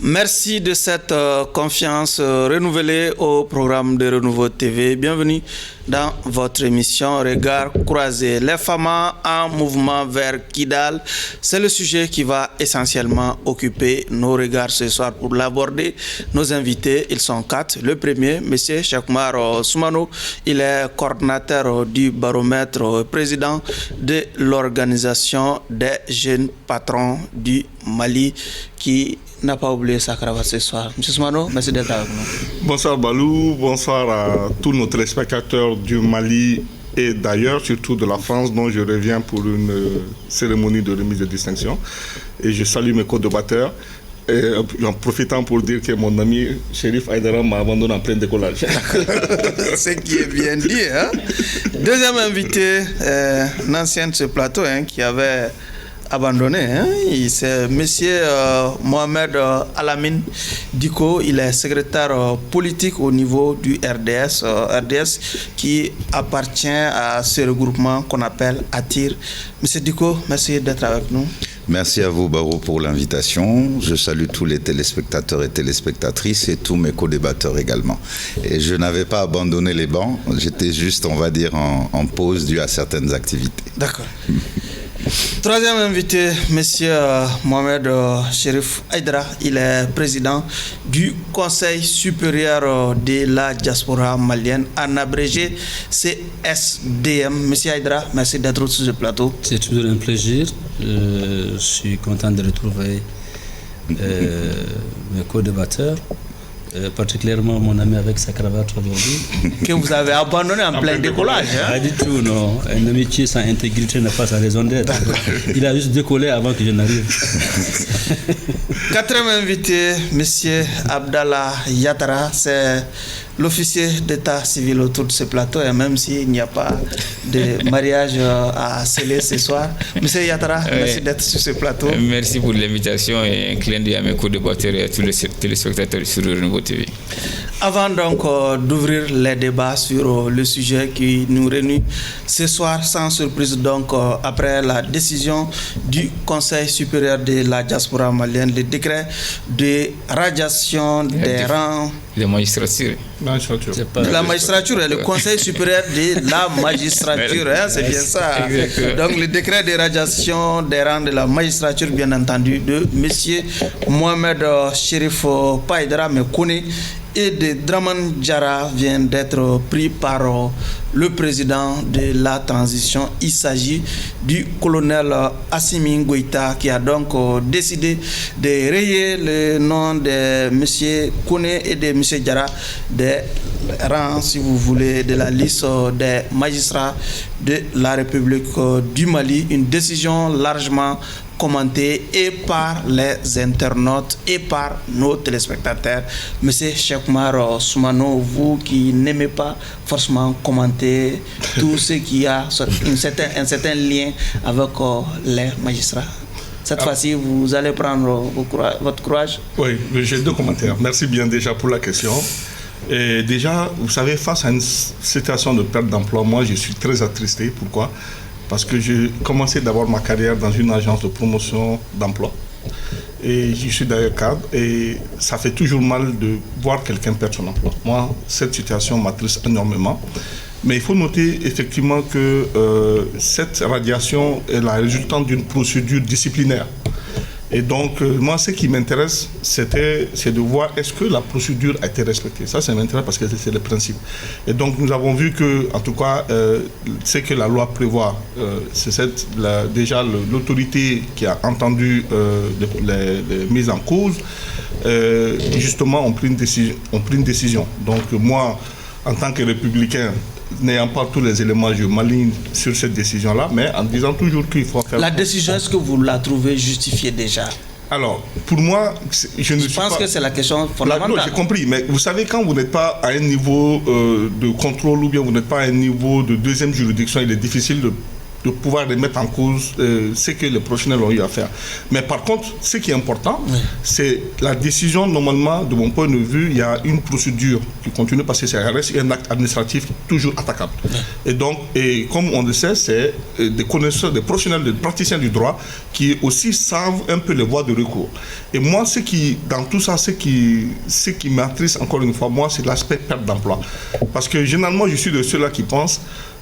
Merci de cette confiance renouvelée au programme de Renouveau TV. Bienvenue dans votre émission Regard croisé. Les FAMA en mouvement vers Kidal, c'est le sujet qui va essentiellement occuper nos regards ce soir. Pour l'aborder, nos invités, ils sont 4. Le premier, M. Cheikhoumar Soumano, il est coordinateur du baromètre, président de l'organisation des jeunes patrons du Mali, qui n'a pas oublié sa cravate ce soir. M. Soumano, merci d'être avec nous. Bonsoir Balou, bonsoir à tous nos téléspectateurs du Mali et d'ailleurs, surtout de la France, dont je reviens pour une cérémonie de remise de distinction. Et je salue mes co-débatteurs. En profitant pour dire que mon ami Chérif Aïdara m'a abandonné en plein décollage. Ce qui est bien dit. Hein? Deuxième invité, un ancien de ce plateau qui avait abandonné. C'est M. Mohamed Alamine Diko. Il est secrétaire politique au niveau du RDS. RDS qui appartient à ce regroupement qu'on appelle ATTIR. M. Diko, merci d'être avec nous. Merci à vous, Barreau, pour l'invitation. Je salue tous les téléspectateurs et téléspectatrices et tous mes co-débatteurs également. Et je n'avais pas abandonné les bancs. J'étais juste, on va dire, en pause due à certaines activités. D'accord. Troisième invité, M. Mohamed Chérif Aïdara. Il est président du Conseil supérieur de la diaspora malienne, en abrégé CSDM. M. Aïdara, merci d'être sur ce plateau. C'est toujours un plaisir. Je suis content de retrouver mes co-débatteurs. Particulièrement mon ami avec sa cravate aujourd'hui. Que vous avez abandonné en plein décollage. Pas du tout, non. Un amitié sans intégrité n'a pas sa raison d'être. Il a juste décollé avant que je n'arrive. Quatrième invité, M. Abdallah Yatara, c'est l'officier d'état civil autour de ce plateau, et même s'il n'y a pas de mariage à sceller ce soir. M. Yatara, merci d'être sur ce plateau. Merci pour l'invitation et un clin d'œil à mes co-débatteurs et à tous les téléspectateurs sur le Renouveau TV. Avant donc d'ouvrir les débats sur le sujet qui nous réunit ce soir, sans surprise donc, après la décision du Conseil supérieur de la diaspora malienne, le décret de radiation des rangs de magistrature. La magistrature et le Conseil supérieur de la magistrature, c'est bien ça. Exactement. Donc le décret de radiation des rangs de la magistrature, bien entendu, de M. Mohamed Chérif Aïdara Mekoune et de Draman Diarra vient d'être pris par le président de la transition. Il s'agit du colonel Assimi Goïta qui a donc décidé de rayer le nom de M. Kone et de M. Diarra des rangs, si vous voulez, de la liste des magistrats de la République du Mali. Une décision largement commenté et par les internautes et par nos téléspectateurs. Monsieur Cheikhoumar Soumano, vous qui n'aimez pas forcément commenter tout ce qui a un certain lien avec les magistrats. Cette fois-ci, vous allez prendre votre courage. Oui, j'ai deux commentaires. Merci bien déjà pour la question. Et déjà, vous savez, face à une situation de perte d'emploi, moi je suis très attristé. Pourquoi ? Parce que j'ai commencé d'abord ma carrière dans une agence de promotion d'emploi. Et je suis d'ailleurs cadre. Et ça fait toujours mal de voir quelqu'un perdre son emploi. Moi, cette situation m'attriste énormément. Mais il faut noter effectivement que cette radiation est la résultante d'une procédure disciplinaire. Et donc, moi, ce qui m'intéresse, c'est de voir est-ce que la procédure a été respectée. Ça m'intéresse parce que c'est le principe. Et donc, nous avons vu que, en tout cas, ce que la loi prévoit, c'est déjà l'autorité qui a entendu les mises en cause, justement, ont pris une décision. Donc, moi, en tant que républicain, n'ayant pas tous les éléments, je m'aligne sur cette décision-là, mais en disant toujours qu'il faut faire... La décision, est-ce que vous la trouvez justifiée déjà ? Alors, pour moi, je pense que c'est la question fondamentale. Non, j'ai compris, mais vous savez, quand vous n'êtes pas à un niveau de contrôle ou bien vous n'êtes pas à un niveau de deuxième juridiction, il est difficile de de pouvoir remettre en cause ce que les professionnels ont eu à faire. Mais par contre, ce qui est important, c'est la décision. Normalement, de mon point de vue, il y a une procédure qui continue parce que ça reste un acte administratif toujours attaquable. Et donc, comme on le sait, c'est des connaisseurs, des professionnels, des praticiens du droit qui aussi savent un peu les voies de recours. Et moi, dans tout ça, ce qui m'attriste encore une fois, moi, c'est l'aspect perte d'emploi. Parce que généralement, je suis de ceux-là qui pensent,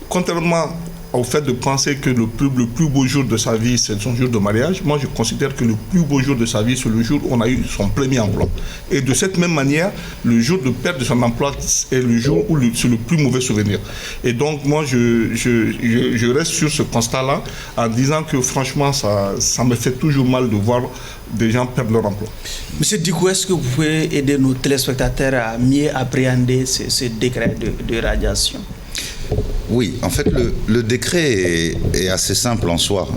contrairement au fait de penser que le plus beau jour de sa vie, c'est son jour de mariage, moi je considère que le plus beau jour de sa vie, c'est le jour où on a eu son premier emploi. Et de cette même manière, le jour de perte de son emploi est le jour où c'est le plus mauvais souvenir. Et donc moi, je reste sur ce constat-là en disant que franchement, ça me fait toujours mal de voir des gens perdre leur emploi. Monsieur Dicko, est-ce que vous pouvez aider nos téléspectateurs à mieux appréhender ce décret de radiation? Oui, en fait, le décret est assez simple en soi.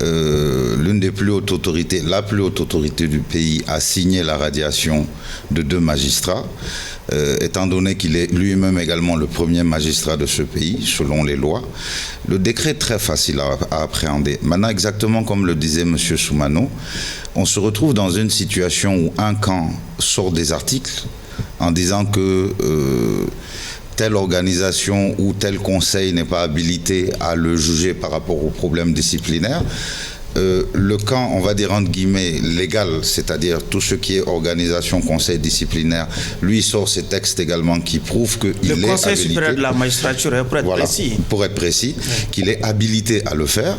L'une des plus hautes autorités, la plus haute autorité du pays, a signé la radiation de 2 magistrats, étant donné qu'il est lui-même également le premier magistrat de ce pays, selon les lois. Le décret est très facile à appréhender. Maintenant, exactement comme le disait M. Soumano, on se retrouve dans une situation où un camp sort des articles en disant que telle organisation ou tel conseil n'est pas habilité à le juger par rapport aux problèmes disciplinaires. Le camp, on va dire entre guillemets, légal, c'est-à-dire tout ce qui est organisation, conseil disciplinaire, lui sort ces textes également qui prouvent qu'il est habilité. Le Conseil supérieur de la magistrature, pour être précis, qu'il est habilité à le faire.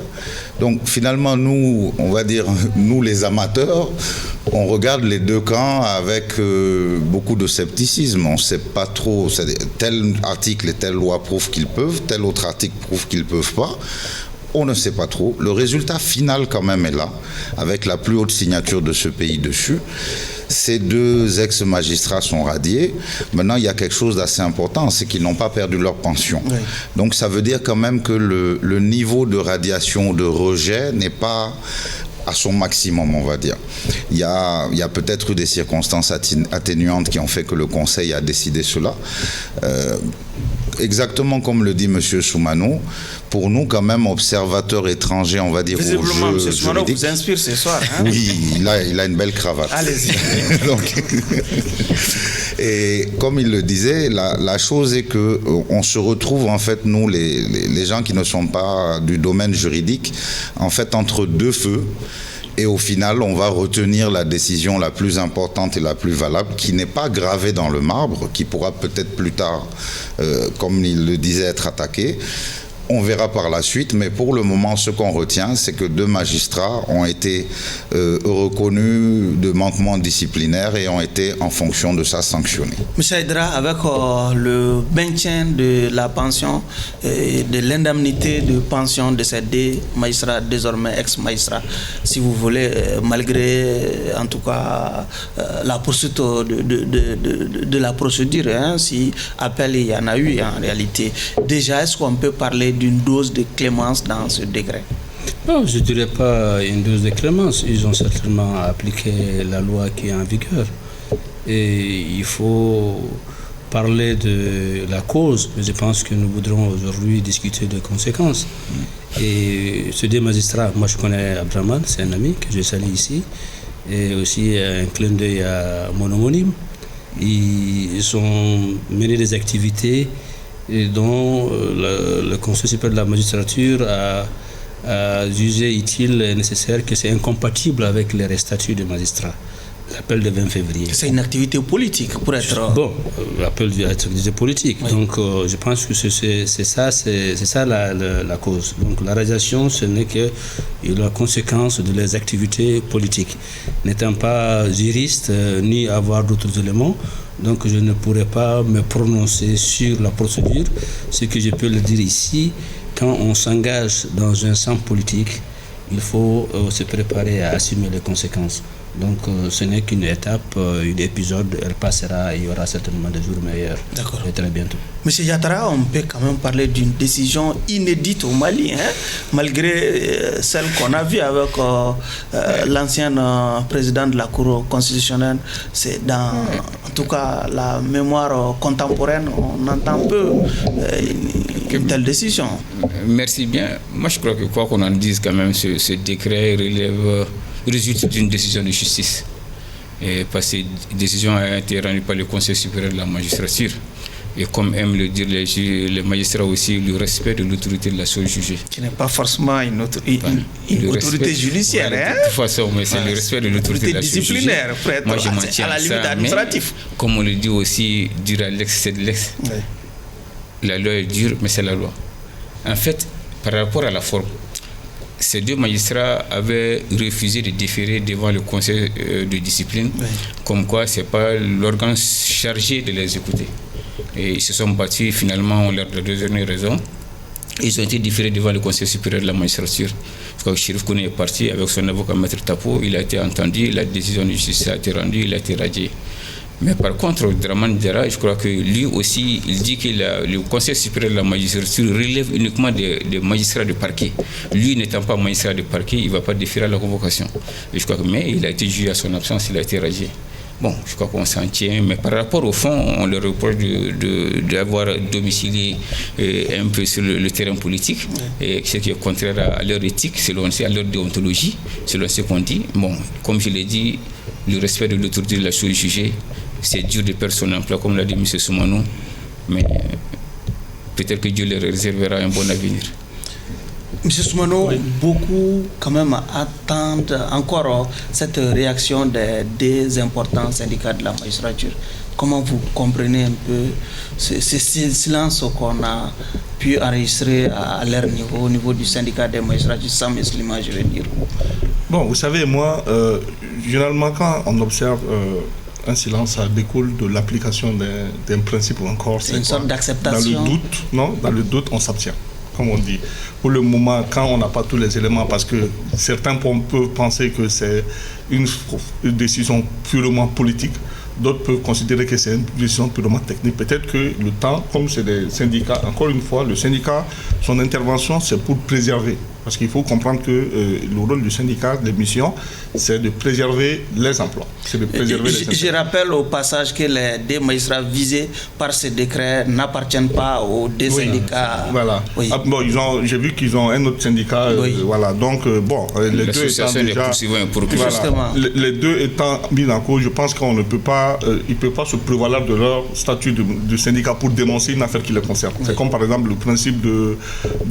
Donc finalement, nous, on va dire, nous les amateurs, on regarde les 2 camps avec beaucoup de scepticisme. On ne sait pas trop, tel article et telle loi prouvent qu'ils peuvent, tel autre article prouve qu'ils ne peuvent pas. On ne sait pas trop. Le résultat final quand même est là, avec la plus haute signature de ce pays dessus. Ces 2 ex-magistrats sont radiés. Maintenant, il y a quelque chose d'assez important, c'est qu'ils n'ont pas perdu leur pension. Oui. Donc ça veut dire quand même que le niveau de radiation, de rejet n'est pas à son maximum, on va dire. Il y a peut-être eu des circonstances atténuantes qui ont fait que le Conseil a décidé cela. Exactement comme le dit M. Soumano, pour nous, quand même, observateurs étrangers, on va dire, visiblement, M. Soumano vous inspire ce soir. Hein? Oui, il a une belle cravate. Allez-y. Et comme il le disait, la chose est qu'on se retrouve, en fait, nous, les gens qui ne sont pas du domaine juridique, en fait, entre 2 feux. Et au final, on va retenir la décision la plus importante et la plus valable, qui n'est pas gravée dans le marbre, qui pourra peut-être plus tard, comme il le disait, être attaquée. On verra par la suite, mais pour le moment, ce qu'on retient, c'est que 2 magistrats ont été reconnus de manquement disciplinaire et ont été, en fonction de ça, sanctionnés. M. Aïdara, avec le maintien de la pension et de l'indemnité de pension de ces 2 magistrats, désormais ex-magistrats, si vous voulez, malgré, en tout cas, la poursuite de la procédure, hein, si appel il y en a eu en réalité. Déjà, est-ce qu'on peut parler d'une dose de clémence dans ce décret? Non, je ne dirais pas une dose de clémence. Ils ont certainement appliqué la loi qui est en vigueur. Et il faut parler de la cause. Je pense que nous voudrons aujourd'hui discuter des conséquences. Et ces 2 magistrats, moi je connais Abdraman, c'est un ami que je salue ici. Et aussi un clin d'œil à mon homonyme. Ils ont mené des activités dont le Conseil supérieur de la magistrature a jugé utile et nécessaire, que c'est incompatible avec les statuts de magistrat. L'appel de 20 février. C'est une activité politique pour être... Bon, l'appel d'activité politique. Oui. Donc je pense que c'est ça la cause. Donc la radiation, ce n'est que la conséquence de les activités politiques. N'étant pas juriste, ni avoir d'autres éléments, donc je ne pourrais pas me prononcer sur la procédure. Ce que je peux le dire ici, quand on s'engage dans un champ politique, il faut se préparer à assumer les conséquences. Donc ce n'est qu'une étape, un épisode, elle passera et il y aura certainement des jours meilleurs. D'accord. Et très bientôt. Monsieur Yattara, on peut quand même parler d'une décision inédite au Mali, hein, malgré celle qu'on a vue avec l'ancien président de la Cour constitutionnelle. C'est dans, en tout cas, la mémoire contemporaine, on entend peu une telle décision. Merci bien. Moi, je crois que quoi qu'on en dise, quand même, ce décret résulte d'une décision de justice. Parce que cette décision a été rendue par le Conseil supérieur de la magistrature. Et comme aiment le dire les magistrats aussi, le respect de l'autorité de la chose jugée. Qui n'est pas forcément une autorité judiciaire. Voilà, de toute façon, mais c'est le respect de l'autorité de la chose jugée. Disciplinaire, moi, je m'en tiens à la limite administrative. Comme on le dit aussi, dire à l'ex, c'est de l'ex. Oui. La loi est dure, mais c'est la loi. En fait, par rapport à la forme, ces deux magistrats avaient refusé de déférer devant le conseil de discipline, comme quoi ce n'est pas l'organe chargé de les écouter. Et ils se sont battus, finalement, on leur a donné raison. Ils ont été différés devant le Conseil supérieur de la magistrature. Quand Chérif Kone est parti avec son avocat Maître Tapo, il a été entendu, la décision de justice a été rendue, il a été radié. Mais par contre, Dramane Diarra, je crois que lui aussi, il dit que le Conseil supérieur de la magistrature relève uniquement des magistrats de parquet. Lui, n'étant pas magistrat de parquet, il ne va pas déférer à la convocation. Et je crois que, mais il a été jugé à son absence, il a été radié. Bon, je crois qu'on s'en tient, mais par rapport au fond, on leur reproche d'avoir domicilié un peu sur le terrain politique, et ce qui est contraire à leur éthique, à leur déontologie, selon ce qu'on dit. Bon, comme je l'ai dit, le respect de l'autorité de la chose jugée, c'est dur de perdre son emploi, comme l'a dit M. Soumano, mais peut-être que Dieu leur réservera un bon avenir. M. Soumano, beaucoup quand même attendent encore cette réaction des importants syndicats de la magistrature. Comment vous comprenez un peu ce silence qu'on a pu enregistrer à leur niveau, au niveau du syndicat des magistrats, sans musulmans, je veux dire? Bon, vous savez, moi, généralement, quand on observe un silence, ça découle de l'application d'un principe ou encore. C'est une sorte d'acceptation. Dans le doute, on s'abstient, comme on dit. Pour le moment, quand on n'a pas tous les éléments, parce que certains peuvent penser que c'est une décision purement politique, d'autres peuvent considérer que c'est une décision purement technique. Peut-être que le temps, comme c'est des syndicats, encore une fois, le syndicat, son intervention, c'est pour préserver. Parce qu'il faut comprendre que le rôle du syndicat, des missions, c'est de préserver les emplois. C'est de préserver les emplois. Je rappelle au passage que les deux magistrats visés par ce décret n'appartiennent pas aux deux syndicats. Voilà. Oui. Ah, bon, j'ai vu qu'ils ont un autre syndicat. Voilà. Donc, bon, les deux étant déjà... Voilà, les deux étant mis en cause, je pense qu'on ne peut pas... ils ne peuvent pas se prévaloir de leur statut de syndicat pour dénoncer une affaire qui les concerne. Oui. C'est comme, par exemple, le principe de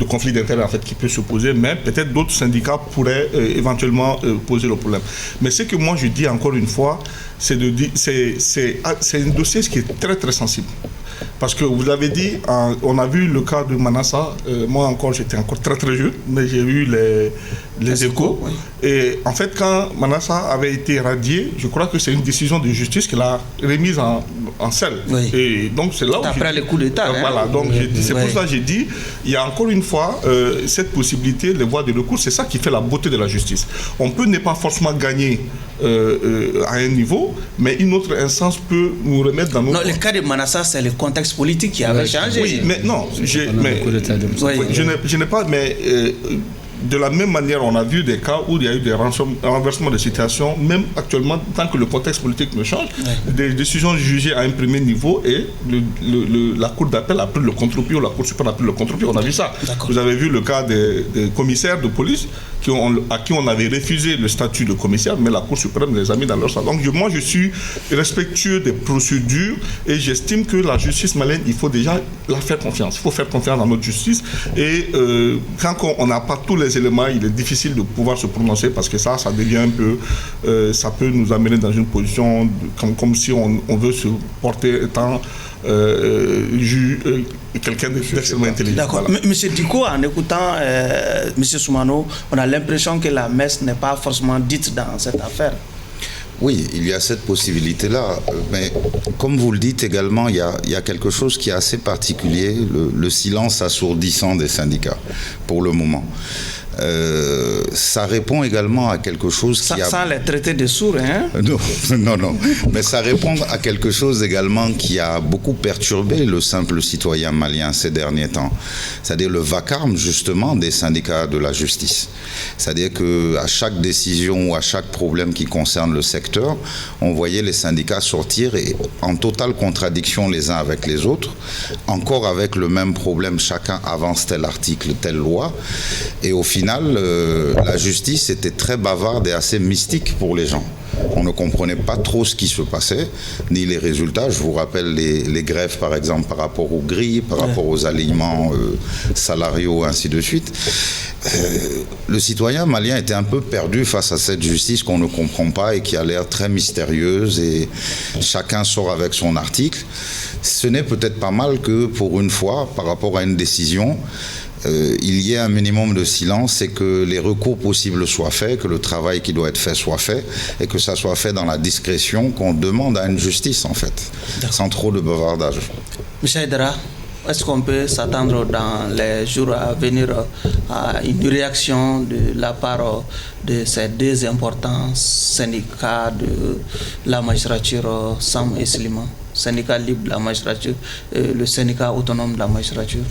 conflit d'intérêts en fait, qui peut se poser, mais peut-être d'autres syndicats pourraient éventuellement poser le problème. Mais ce que moi je dis encore une fois, c'est un dossier qui est très très sensible. Parce que vous l'avez dit, on a vu le cas de Manassa, moi encore j'étais encore très très jeune, mais j'ai eu les échos. Oui. Et en fait quand Manassa avait été radié, je crois que c'est une décision de justice qu'il a remise en selle. Oui. Et donc c'est là où... Après les coups d'État. Voilà, donc c'est pour ça que j'ai dit, il y a encore une fois cette possibilité, les voies de recours, c'est ça qui fait la beauté de la justice. On peut ne pas forcément gagner à un niveau, mais une autre instance peut nous remettre dans notre... Non, le cas de Manassa, c'est le contexte politique qui avait changé. Oui, mais non, je n'ai pas... Mais de la même manière, on a vu des cas où il y a eu des renversements de situation, même actuellement, tant que le contexte politique ne change, des décisions jugées à un premier niveau et la Cour d'appel a pris le contre-pied ou la Cour suprême a pris le contre-pied. On a vu ça. Vous avez vu le cas des commissaires de police à qui on avait refusé le statut de commissaire, mais la Cour suprême les a mis dans leur salle. Donc moi, je suis respectueux des procédures et j'estime que la justice malienne, il faut déjà la faire confiance. Il faut faire confiance dans notre justice. Et quand on n'a pas tous les éléments, il est difficile de pouvoir se prononcer parce que ça devient un peu... ça peut nous amener dans une position comme si on veut se porter étant... quelqu'un d'extrêmement intelligent. D'accord. Voilà. Monsieur Diko, en écoutant Monsieur Soumano, on a l'impression que la messe n'est pas forcément dite dans cette affaire. Oui, il y a cette possibilité-là. Mais comme vous le dites également, il y a quelque chose qui est assez particulier, le silence assourdissant des syndicats, pour le moment. Ça répond également à quelque chose qui a... Sans les traités de sourds, hein? Non. Mais ça répond à quelque chose également qui a beaucoup perturbé le simple citoyen malien ces derniers temps. C'est-à-dire le vacarme, justement, des syndicats de la justice. C'est-à-dire qu'à chaque décision ou à chaque problème qui concerne le secteur, on voyait les syndicats sortir et en totale contradiction les uns avec les autres, encore avec le même problème, chacun avance tel article, telle loi, et au final, la justice était très bavarde et assez mystique pour les gens. On ne comprenait pas trop ce qui se passait, ni les résultats. Je vous rappelle les grèves, par exemple, par rapport aux grilles, par rapport aux alignements salariaux, ainsi de suite. Le citoyen malien était un peu perdu face à cette justice qu'on ne comprend pas et qui a l'air très mystérieuse, et chacun sort avec son article. Ce n'est peut-être pas mal que, pour une fois, par rapport à une décision, il y ait un minimum de silence et que les recours possibles soient faits, que le travail qui doit être fait soit fait, et que ça soit fait dans la discrétion qu'on demande à une justice, en fait, sans trop de bavardage. M. Haïdara, est-ce qu'on peut s'attendre dans les jours à venir à une réaction de la part de ces deux importants syndicats de la magistrature, SAM et Sliman, syndicat libre de la magistrature et le syndicat autonome de la magistrature?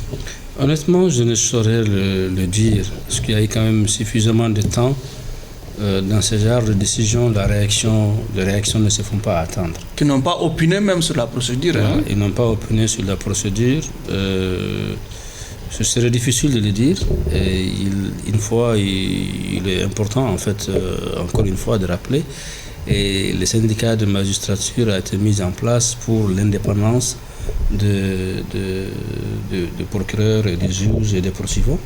Honnêtement, je ne saurais le dire, parce qu'il y a eu quand même suffisamment de temps dans ce genre de décision. Les réactions ne se font pas attendre. Qui n'ont pas opiné même sur la procédure. Hein? Ils n'ont pas opiné sur la procédure. Ce serait difficile de le dire. Et il est important, en fait, encore une fois, de rappeler. Et le syndicat de magistrature a été mis en place pour l'indépendance de procureurs et des juges et des poursuivants.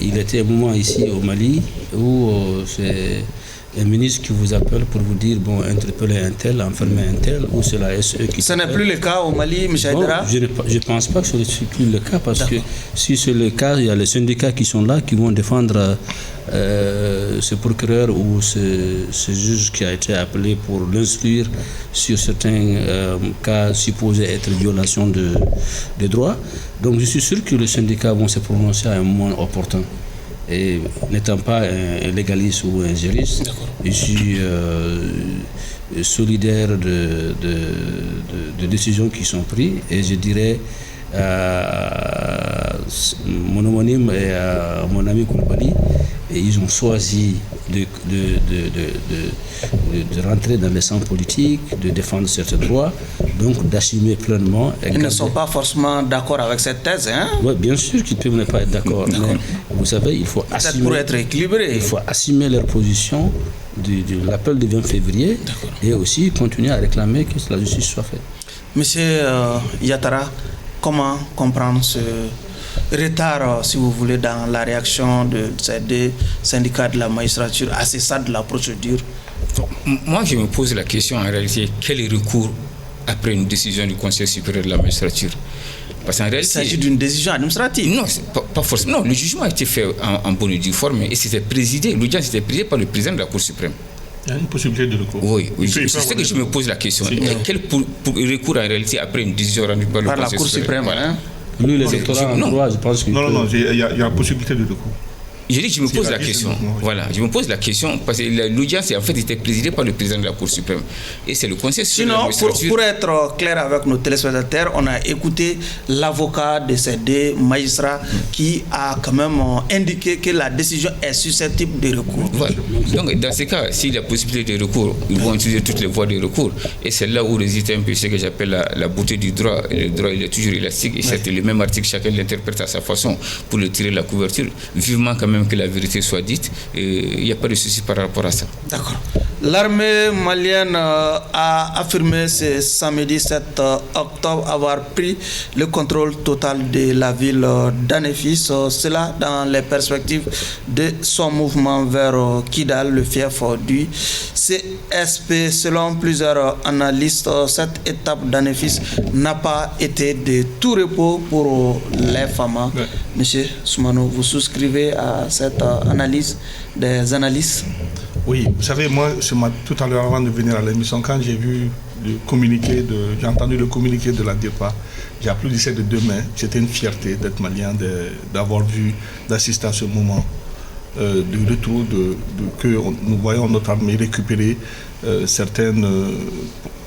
Il était un moment ici au Mali où c'est un ministre qui vous appelle pour vous dire bon, interpellez un tel, enfermez un tel, ou c'est la SE qui... Ce n'est plus le cas au Mali, M. Haïdara? Je ne pense pas que ce n'est plus le cas, parce que si c'est le cas, il y a les syndicats qui sont là, qui vont défendre ce procureur ou ce juge qui a été appelé pour l'instruire sur certains cas supposés être violation de droits. Donc je suis sûr que les syndicats vont se prononcer à un moment opportun. Et n'étant pas un légaliste ou un juriste, je suis solidaire de décisions qui sont prises, et je dirais à mon homonyme et à mon ami Koulibaly, et ils ont choisi de rentrer dans les champs politiques, de défendre certains droits, donc d'assumer pleinement. Ils ne sont pas forcément d'accord avec cette thèse, hein? Oui, bien sûr qu'ils peuvent ne pas être d'accord, mais vous savez, il faut assumer. Pour être équilibré. Il faut assumer leur position de l'appel du 20 février et aussi continuer à réclamer que la justice soit faite. Monsieur Yattara, comment comprendre ce retard, si vous voulez, dans la réaction de ces deux syndicats de la magistrature à ce stade de la procédure? Moi, je me pose la question en réalité, quel est le recours après une décision du Conseil supérieur de la magistrature? Parce qu'en réalité, il s'agit d'une décision administrative. Non, pas forcément. Non, le jugement a été fait en bonne et due forme et c'était présidé, l'audience était présidée par le président de la Cour suprême. Il y a une possibilité de recours. Oui, c'est ce que je me pose la question. Quel recours en réalité après une décision rendue par le Conseil Cour suprême? Voilà. Lui, les électorats en droit, je pense que... Non, il y a la possibilité de recours. Je dis, je me pose la question. Voilà, je me pose la question parce que l'audience en fait était présidée par le président de la Cour suprême et c'est le Conseil supérieur de la magistrature. Sinon, pour être clair avec nos téléspectateurs, on a écouté l'avocat de ces deux magistrats qui a quand même indiqué que la décision est susceptible de recours. Voilà. Donc, dans ce cas, s'il y a possibilité de recours, ils vont utiliser toutes les voies de recours. Et c'est là où réside un peu ce que j'appelle la beauté du droit. Le droit, il est toujours élastique et c'est le même article, chacun l'interprète à sa façon pour le tirer de la couverture. Vivement quand même que la vérité soit dite, il n'y a pas de souci par rapport à ça. D'accord. L'armée malienne a affirmé ce samedi 7 octobre avoir pris le contrôle total de la ville d'Anefis, cela dans les perspectives de son mouvement vers Kidal, le fief du CSP. Selon plusieurs analystes, cette étape d'Anefis n'a pas été de tout repos pour les femmes. Ouais. Monsieur Soumano, vous souscrivez à cette analyse des analystes? Oui, vous savez, moi, tout à l'heure, avant de venir à l'émission, quand j'ai vu j'ai entendu le communiqué de la DEPA, j'ai applaudi ça de deux mains. C'était une fierté d'être malien, d'assister à ce moment. de retour que nous voyons notre armée récupérer certaines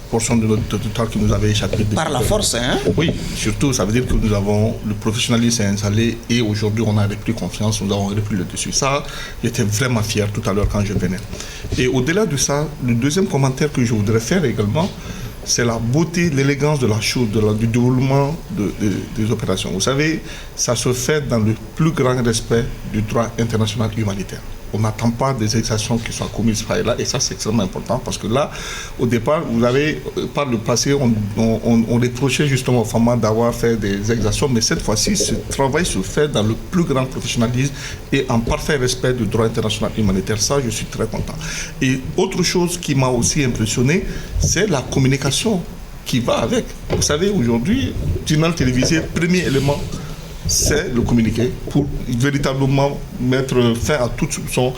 portions de notre territoire qui nous avaient échappé. Par la force, hein? Oui, surtout, ça veut dire que nous avons le professionnalisme installé et aujourd'hui on a repris confiance, nous avons repris le dessus. Ça, j'étais vraiment fier tout à l'heure quand je venais. Et au-delà de ça, le deuxième commentaire que je voudrais faire également, c'est la beauté, l'élégance de la chose, du déroulement des opérations. Vous savez, ça se fait dans le plus grand respect du droit international humanitaire. On n'attend pas des exactions qui soient commises par là, et ça c'est extrêmement important parce que là, au départ, vous avez, par le passé, on reprochait justement aux femmes d'avoir fait des exactions, mais cette fois-ci, ce travail se fait dans le plus grand professionnalisme et en parfait respect du droit international humanitaire. Ça, je suis très content. Et autre chose qui m'a aussi impressionné, c'est la communication qui va avec. Vous savez, aujourd'hui, journal télévisé, premier élément, c'est le communiqué pour véritablement mettre fin à toute soupçon.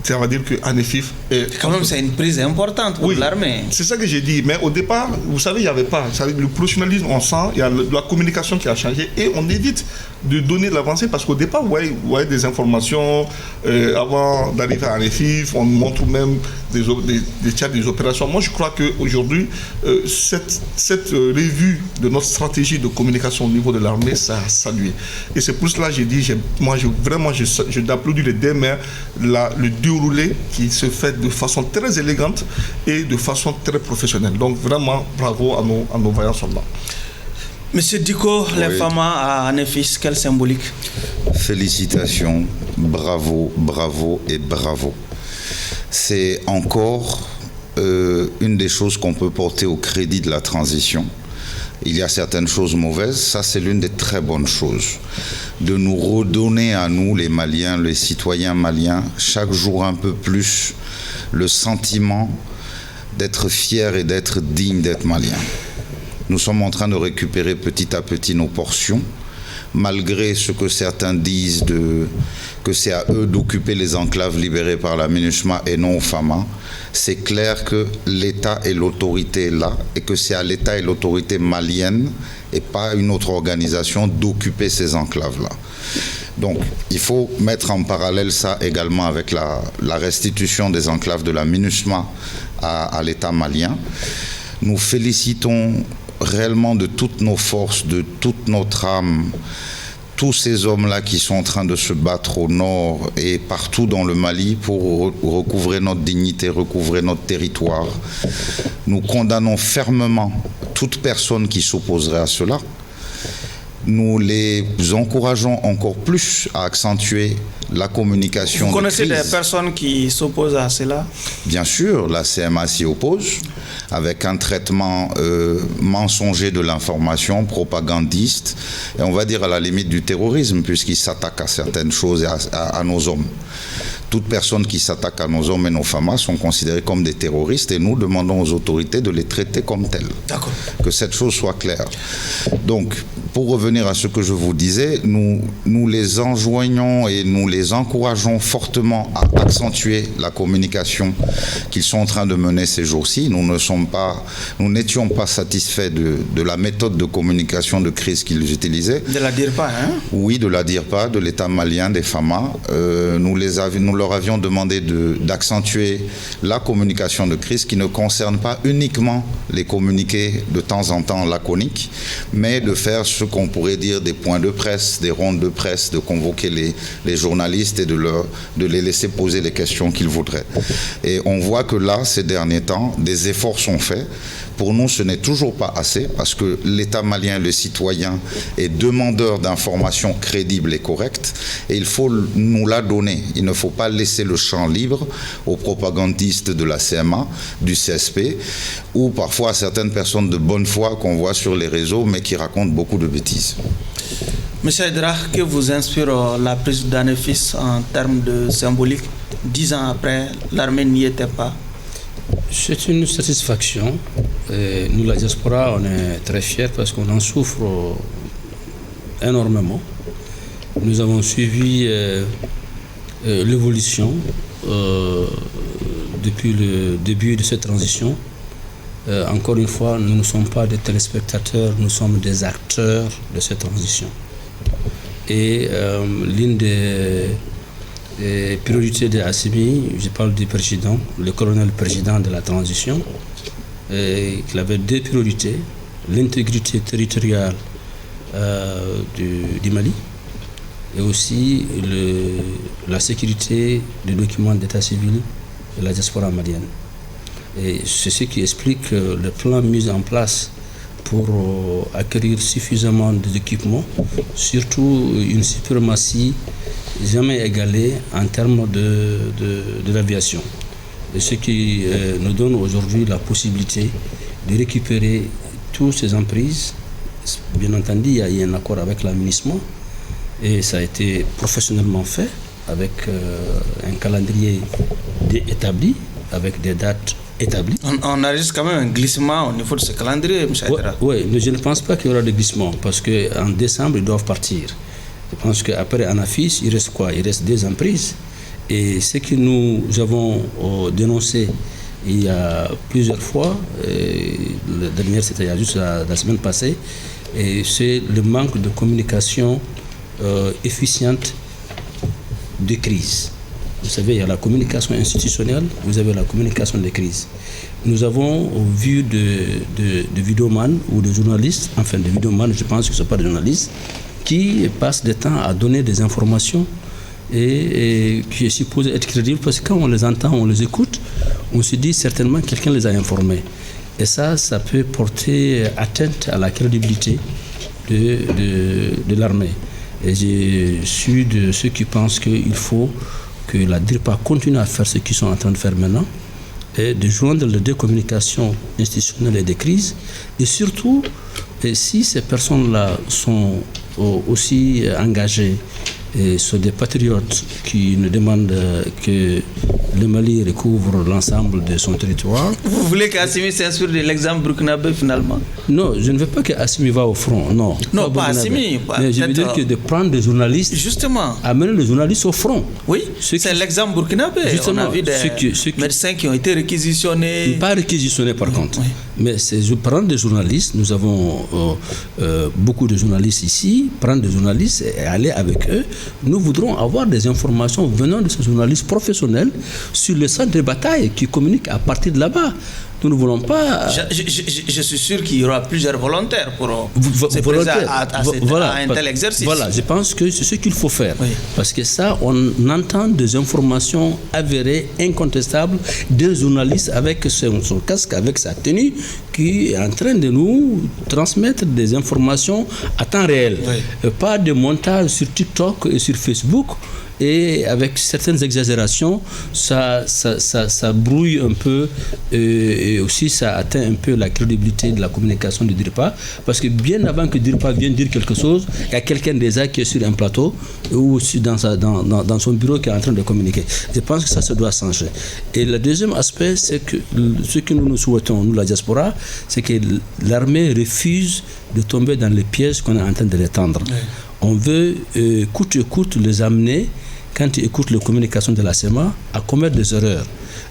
Ça veut dire qu'en effif... Quand même, c'est une prise importante pour l'armée. C'est ça que j'ai dit. Mais au départ, vous savez, il n'y avait pas. Le professionnalisme, on sent, il y a la communication qui a changé et on évite de donner l'avancée parce qu'au départ, vous voyez des informations avant d'arriver à Réfif, on montre même des opérations. Moi, je crois qu'aujourd'hui, cette revue de notre stratégie de communication au niveau de l'armée, ça a salué. Et c'est pour cela que j'ai dit, je d'applaudir les deux mains, le déroulé qui se fait de façon très élégante et de façon très professionnelle. Donc vraiment, bravo à nos vaillants soldats. Monsieur Diko, les femmes à Néfis, quelle symbolique? Félicitations, bravo, bravo et bravo. C'est encore une des choses qu'on peut porter au crédit de la transition. Il y a certaines choses mauvaises, ça c'est l'une des très bonnes choses. De nous redonner à nous, les Maliens, les citoyens maliens, chaque jour un peu plus le sentiment d'être fiers et d'être dignes d'être Maliens. Nous sommes en train de récupérer petit à petit nos portions, malgré ce que certains disent que c'est à eux d'occuper les enclaves libérées par la MINUSMA et non aux FAMA. C'est clair que l'État et l'autorité est là et que c'est à l'État et l'autorité malienne et pas une autre organisation d'occuper ces enclaves-là. Donc, il faut mettre en parallèle ça également avec la restitution des enclaves de la MINUSMA à l'État malien. Nous félicitons réellement de toutes nos forces, de toute notre âme, tous ces hommes-là qui sont en train de se battre au nord et partout dans le Mali pour recouvrer notre dignité, recouvrer notre territoire. Nous condamnons fermement toute personne qui s'opposerait à cela. Nous les encourageons encore plus à accentuer la communication. Vous connaissez des personnes qui s'opposent à cela? Bien sûr, la CMA s'y oppose, avec un traitement mensonger de l'information, propagandiste, et on va dire à la limite du terrorisme, puisqu'il s'attaque à certaines choses et à nos hommes. Toute personne qui s'attaque à nos hommes et nos femmes sont considérées comme des terroristes et nous demandons aux autorités de les traiter comme tels. D'accord. Que cette chose soit claire. Donc, pour revenir à ce que je vous disais, nous les enjoignons et nous les encourageons fortement à accentuer la communication qu'ils sont en train de mener ces jours-ci. Nous n'étions pas satisfaits de la méthode de communication de crise qu'ils utilisaient. De la DIRPA, hein? Oui, de la DIRPA, de l'État malien, des FAMA. Nous leur avions demandé d'accentuer la communication de crise qui ne concerne pas uniquement les communiqués de temps en temps laconiques, mais de faire ce qu'on pourrait dire des points de presse, des rondes de presse, de convoquer les journalistes et de les laisser poser les questions qu'ils voudraient. Et on voit que là, ces derniers temps, des efforts sont faits. Pour nous, ce n'est toujours pas assez parce que l'État malien, le citoyen, est demandeur d'informations crédibles et correctes et il faut nous la donner. Il ne faut pas laisser le champ libre aux propagandistes de la CMA, du CSP ou parfois à certaines personnes de bonne foi qu'on voit sur les réseaux mais qui racontent beaucoup de bêtises. Monsieur Aïdara, que vous inspire la prise d'Anéfis en termes de symbolique? 10 ans après, l'armée n'y était pas. C'est une satisfaction. Et nous, la diaspora, on est très fiers parce qu'on en souffre énormément. Nous avons suivi l'évolution depuis le début de cette transition. Encore une fois, nous ne sommes pas des téléspectateurs, nous sommes des acteurs de cette transition. Et l'une des Priorité de Assimi, je parle du président, le colonel président de la transition. Il avait 2 priorités, l'intégrité territoriale du Mali et aussi la sécurité des documents d'état civil de la diaspora malienne. Et c'est ce qui explique le plan mis en place pour acquérir suffisamment d'équipements, surtout une suprématie jamais égalée en termes de l'aviation. Et ce qui nous donne aujourd'hui la possibilité de récupérer toutes ces emprises. Bien entendu, il y a eu un accord avec l'administration et ça a été professionnellement fait avec un calendrier établi, avec des dates établies. On enregistre quand même un glissement au niveau de ce calendrier, M. Aïdara. Oui, mais je ne pense pas qu'il y aura de glissement parce qu'en décembre, ils doivent partir. Je pense qu'après Anafis, il reste quoi? Il reste 2 emprises. Et ce que nous avons dénoncé il y a plusieurs fois, la dernière c'était juste la semaine passée, c'est le manque de communication efficiente de crise. Vous savez, il y a la communication institutionnelle, vous avez la communication de crise. Nous avons vu de vidéomans ou de journalistes, enfin de vidéomans, je pense que ce ne sont pas des journalistes, qui passent du temps à donner des informations et qui est supposé être crédible parce que quand on les entend, on les écoute, on se dit certainement que quelqu'un les a informés. Et ça peut porter atteinte à la crédibilité de l'armée. Et je suis de ceux qui pensent qu'il faut que la DIRPA continue à faire ce qu'ils sont en train de faire maintenant et de joindre les 2 communications institutionnelles et des crises. Et surtout, si ces personnes-là sont aussi engagées et sont des patriotes qui ne demandent que le Mali recouvre l'ensemble de son territoire. Vous voulez qu'Assimi s'inspire de l'exemple burkinabé finalement? Non, je ne veux pas qu'Assimi va au front, non. Non, pas Assimi. Mais je veux dire que de prendre des journalistes, justement, amener les journalistes au front. Oui, c'est l'exemple burkinabé. On a vu des médecins qui ont été réquisitionnés. Pas réquisitionnés par contre. Oui. Mais c'est prendre des journalistes, nous avons beaucoup de journalistes ici, prendre des journalistes et aller avec eux. Nous voudrons avoir des informations venant de ces journalistes professionnels sur le centre de bataille qui communiquent à partir de là-bas. Nous ne voulons pas... Je suis sûr qu'il y aura plusieurs volontaires pour se présenter à un tel exercice. Voilà, je pense que c'est ce qu'il faut faire. Oui. Parce que ça, on entend des informations avérées, incontestables, d'un journaliste avec son casque, avec sa tenue, qui est en train de nous transmettre des informations à temps réel. Oui. Pas de montage sur TikTok et sur Facebook. Et avec certaines exagérations, ça brouille un peu et aussi ça atteint un peu la crédibilité de la communication du DIRPA parce que bien avant que DIRPA vienne dire quelque chose, il y a quelqu'un déjà qui est sur un plateau ou aussi dans son bureau qui est en train de communiquer. Je pense que ça doit changer. Et le deuxième aspect, c'est que ce que nous souhaitons, nous la diaspora, c'est que l'armée refuse de tomber dans les pièges qu'on est en train de les tendre. Oui. On veut coûte que coûte les amener, quand ils écoutent les communications de la CEMA, à commettre des erreurs.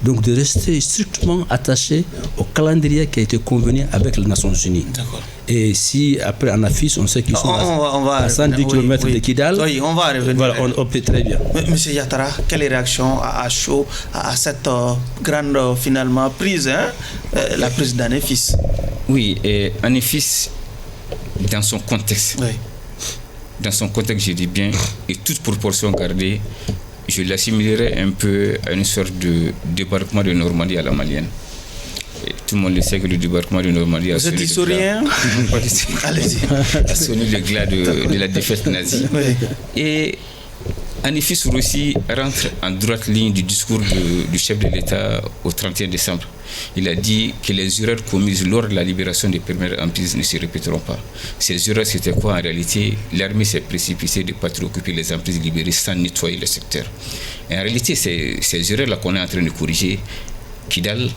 Donc de rester strictement attachés au calendrier qui a été convenu avec les Nations Unies. D'accord. Et si après Anafis, on sait qu'ils sont à 110 km de Kidal. Oui, on va revenir. Voilà, on peut très bien. Monsieur Yattara, quelle est la réaction à chaud à cette grande finalement prise, la prise d'Anafis? Oui, et Anafis, dans son contexte. Oui. Dans son contexte, je dis bien, et toute proportion gardée, je l'assimilerais un peu à une sorte de débarquement de Normandie à la malienne. Et tout le monde le sait que le débarquement de Normandie a sonné le glas de la défaite nazie. Oui. Et Anafis Roussi rentre en droite ligne du discours du chef de l'État au 31 décembre. Il a dit que les erreurs commises lors de la libération des premières emprises ne se répéteront pas. Ces erreurs, c'était quoi en réalité? L'armée s'est précipitée de ne pas occuper les emprises libérées sans nettoyer le secteur. Et en réalité, ces erreurs-là qu'on est en train de corriger, Kidal,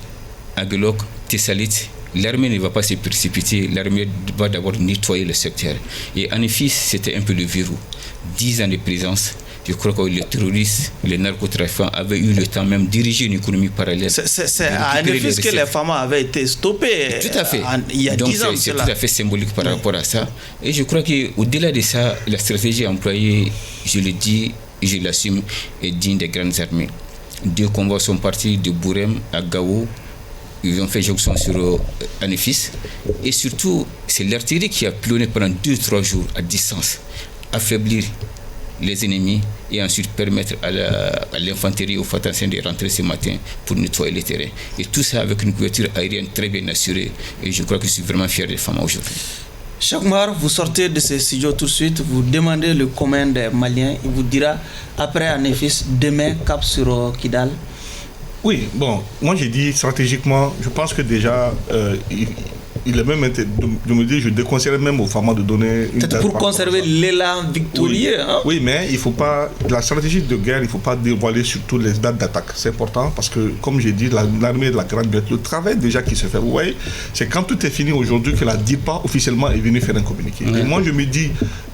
Aguelok, Tessalit, l'armée ne va pas se précipiter, l'armée va d'abord nettoyer le secteur. Et Anafis, c'était un peu le verrou. 10 ans de présence. Je crois que les terroristes, les narcotrafiquants avaient eu le temps même de diriger une économie parallèle. C'est à Anafis que les femmes avaient été stoppées. Tout à fait. Il y a 10 ans. C'est tout à fait symbolique par rapport à ça. Et je crois qu'au-delà de ça, la stratégie employée, je le dis, je l'assume, est digne des grandes armées. 2 convois sont partis de Bourem à Gao. Ils ont fait jonction sur Anefis. Et surtout, c'est l'artillerie qui a pilonné pendant 2-3 jours à distance, affaiblir les ennemis et ensuite permettre à l'infanterie, aux fantassins de rentrer ce matin pour nettoyer les terrains. Et tout ça avec une couverture aérienne très bien assurée. Et je crois que je suis vraiment fier des femmes aujourd'hui. Chakmar, vous sortez de ce studio tout de suite, vous demandez le commun des Maliens, il vous dira après Anefis, demain cap sur Kidal. Oui, bon, moi j'ai dit stratégiquement, je pense que déjà, il est même de me dire, je déconseillerais même aux femmes de donner une date pour conserver l'élan victorieux. Oui, hein? Oui, mais il faut pas, la stratégie de guerre, il ne faut pas dévoiler surtout les dates d'attaque. C'est important parce que, comme j'ai dit, l'armée de la Grande Guerre, le travail déjà qui se fait, vous voyez, c'est quand tout est fini aujourd'hui que la DIRPA officiellement est venue faire un communiqué. Et moi je me dis,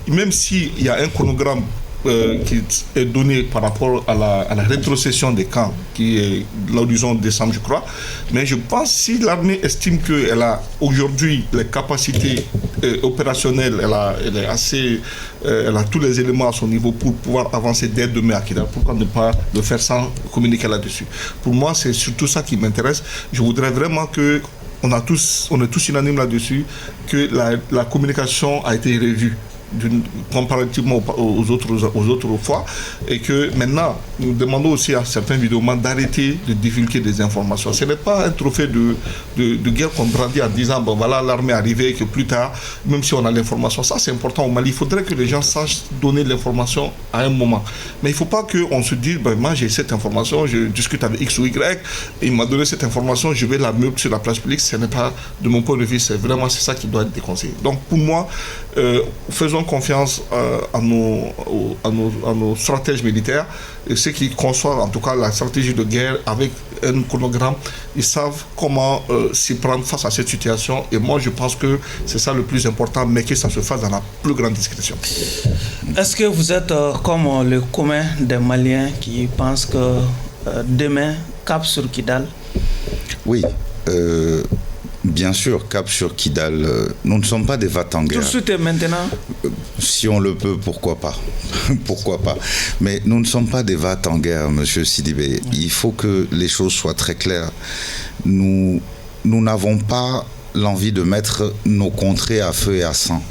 même s'il y a un chronogramme qui est donné par rapport à la rétrocession des camps, qui est l'horizon décembre, je crois. Mais je pense que si l'armée estime qu'elle a aujourd'hui les capacités opérationnelles, elle a tous les éléments à son niveau pour pouvoir avancer dès demain à Kidal, pourquoi ne pas le faire sans communiquer là-dessus? Pour moi, c'est surtout ça qui m'intéresse. Je voudrais vraiment que on est tous unanimes là-dessus, que la communication a été revue comparativement aux autres fois, et que maintenant nous demandons aussi à certains vidéomans d'arrêter de divulguer des informations. Ce n'est pas un trophée de guerre qu'on brandit en disant bon voilà l'armée est arrivée et que plus tard, même si on a l'information, ça c'est important au Mali, il faudrait que les gens sachent donner l'information à un moment, mais il ne faut pas qu'on se dise ben, moi j'ai cette information, je discute avec X ou Y, et il m'a donné cette information, je vais la mettre sur la place publique. Ce n'est pas, de mon point de vue, c'est vraiment ça qui doit être déconseillé. Donc pour moi, faisons confiance à nos stratèges militaires, et ceux qui conçoivent en tout cas la stratégie de guerre avec un chronogramme, ils savent comment s'y prendre face à cette situation, et moi je pense que c'est ça le plus important, mais que ça se fasse dans la plus grande discrétion. Est-ce que vous êtes comme le commun des Maliens qui pensent que demain, cap sur Kidal? Oui. Bien sûr, cap sur Kidal, nous ne sommes pas des va-t-en-guerre. Tout de suite et maintenant? Si on le peut, pourquoi pas? Pourquoi pas? Mais nous ne sommes pas des va-t-en-guerre, monsieur Sidibé. Il faut que les choses soient très claires. Nous n'avons pas l'envie de mettre nos contrées à feu et à sang.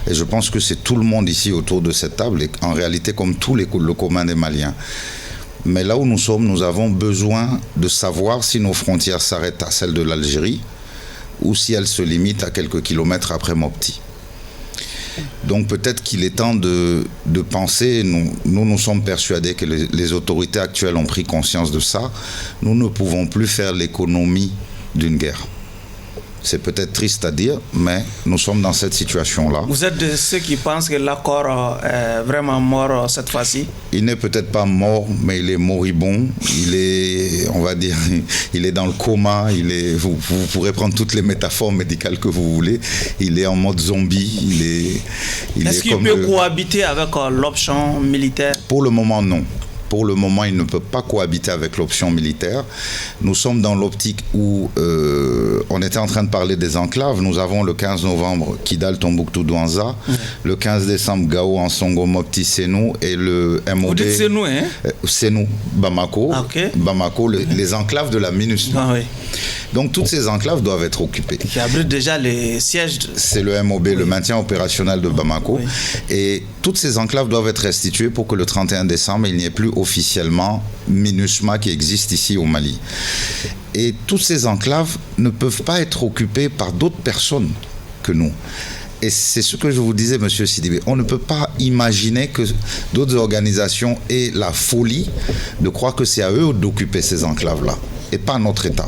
Et je pense que c'est tout le monde ici autour de cette table, et en réalité comme le commun des Maliens. Mais là où nous sommes, nous avons besoin de savoir si nos frontières s'arrêtent à celles de l'Algérie ou si elles se limitent à quelques kilomètres après Mopti. Donc peut-être qu'il est temps de penser, nous sommes persuadés que les autorités actuelles ont pris conscience de ça, nous ne pouvons plus faire l'économie d'une guerre. C'est peut-être triste à dire, mais nous sommes dans cette situation-là. Vous êtes de ceux qui pensent que l'accord est vraiment mort cette fois-ci? Il n'est peut-être pas mort, mais il est moribond. Il est, on va dire, il est dans le coma. Vous pourrez prendre toutes les métaphores médicales que vous voulez. Il est en mode zombie. Est-ce qu'il peut cohabiter avec l'option militaire? Pour le moment, non. Pour le moment, il ne peut pas cohabiter avec l'option militaire. Nous sommes dans l'optique où on était en train de parler des enclaves. Nous avons le 15 novembre Kidal, Tombouctou, Douanza. Le 15 décembre, Gao, Ansongo, Mopti, Sénou. Et le MOD... Vous dites Sénou, hein? Sénou, Bamako. Ah, okay. Bamako, les enclaves de la MINUSMA. Ah, oui. Donc toutes ces enclaves doivent être occupées. Qui abrite déjà les sièges. C'est le MOB, le maintien opérationnel de Bamako. Oui. Et toutes ces enclaves doivent être restituées pour que le 31 décembre, il n'y ait plus officiellement MINUSMA qui existe ici au Mali. Et toutes ces enclaves ne peuvent pas être occupées par d'autres personnes que nous. Et c'est ce que je vous disais, monsieur Sidibé. On ne peut pas imaginer que d'autres organisations aient la folie de croire que c'est à eux d'occuper ces enclaves-là et pas à notre État.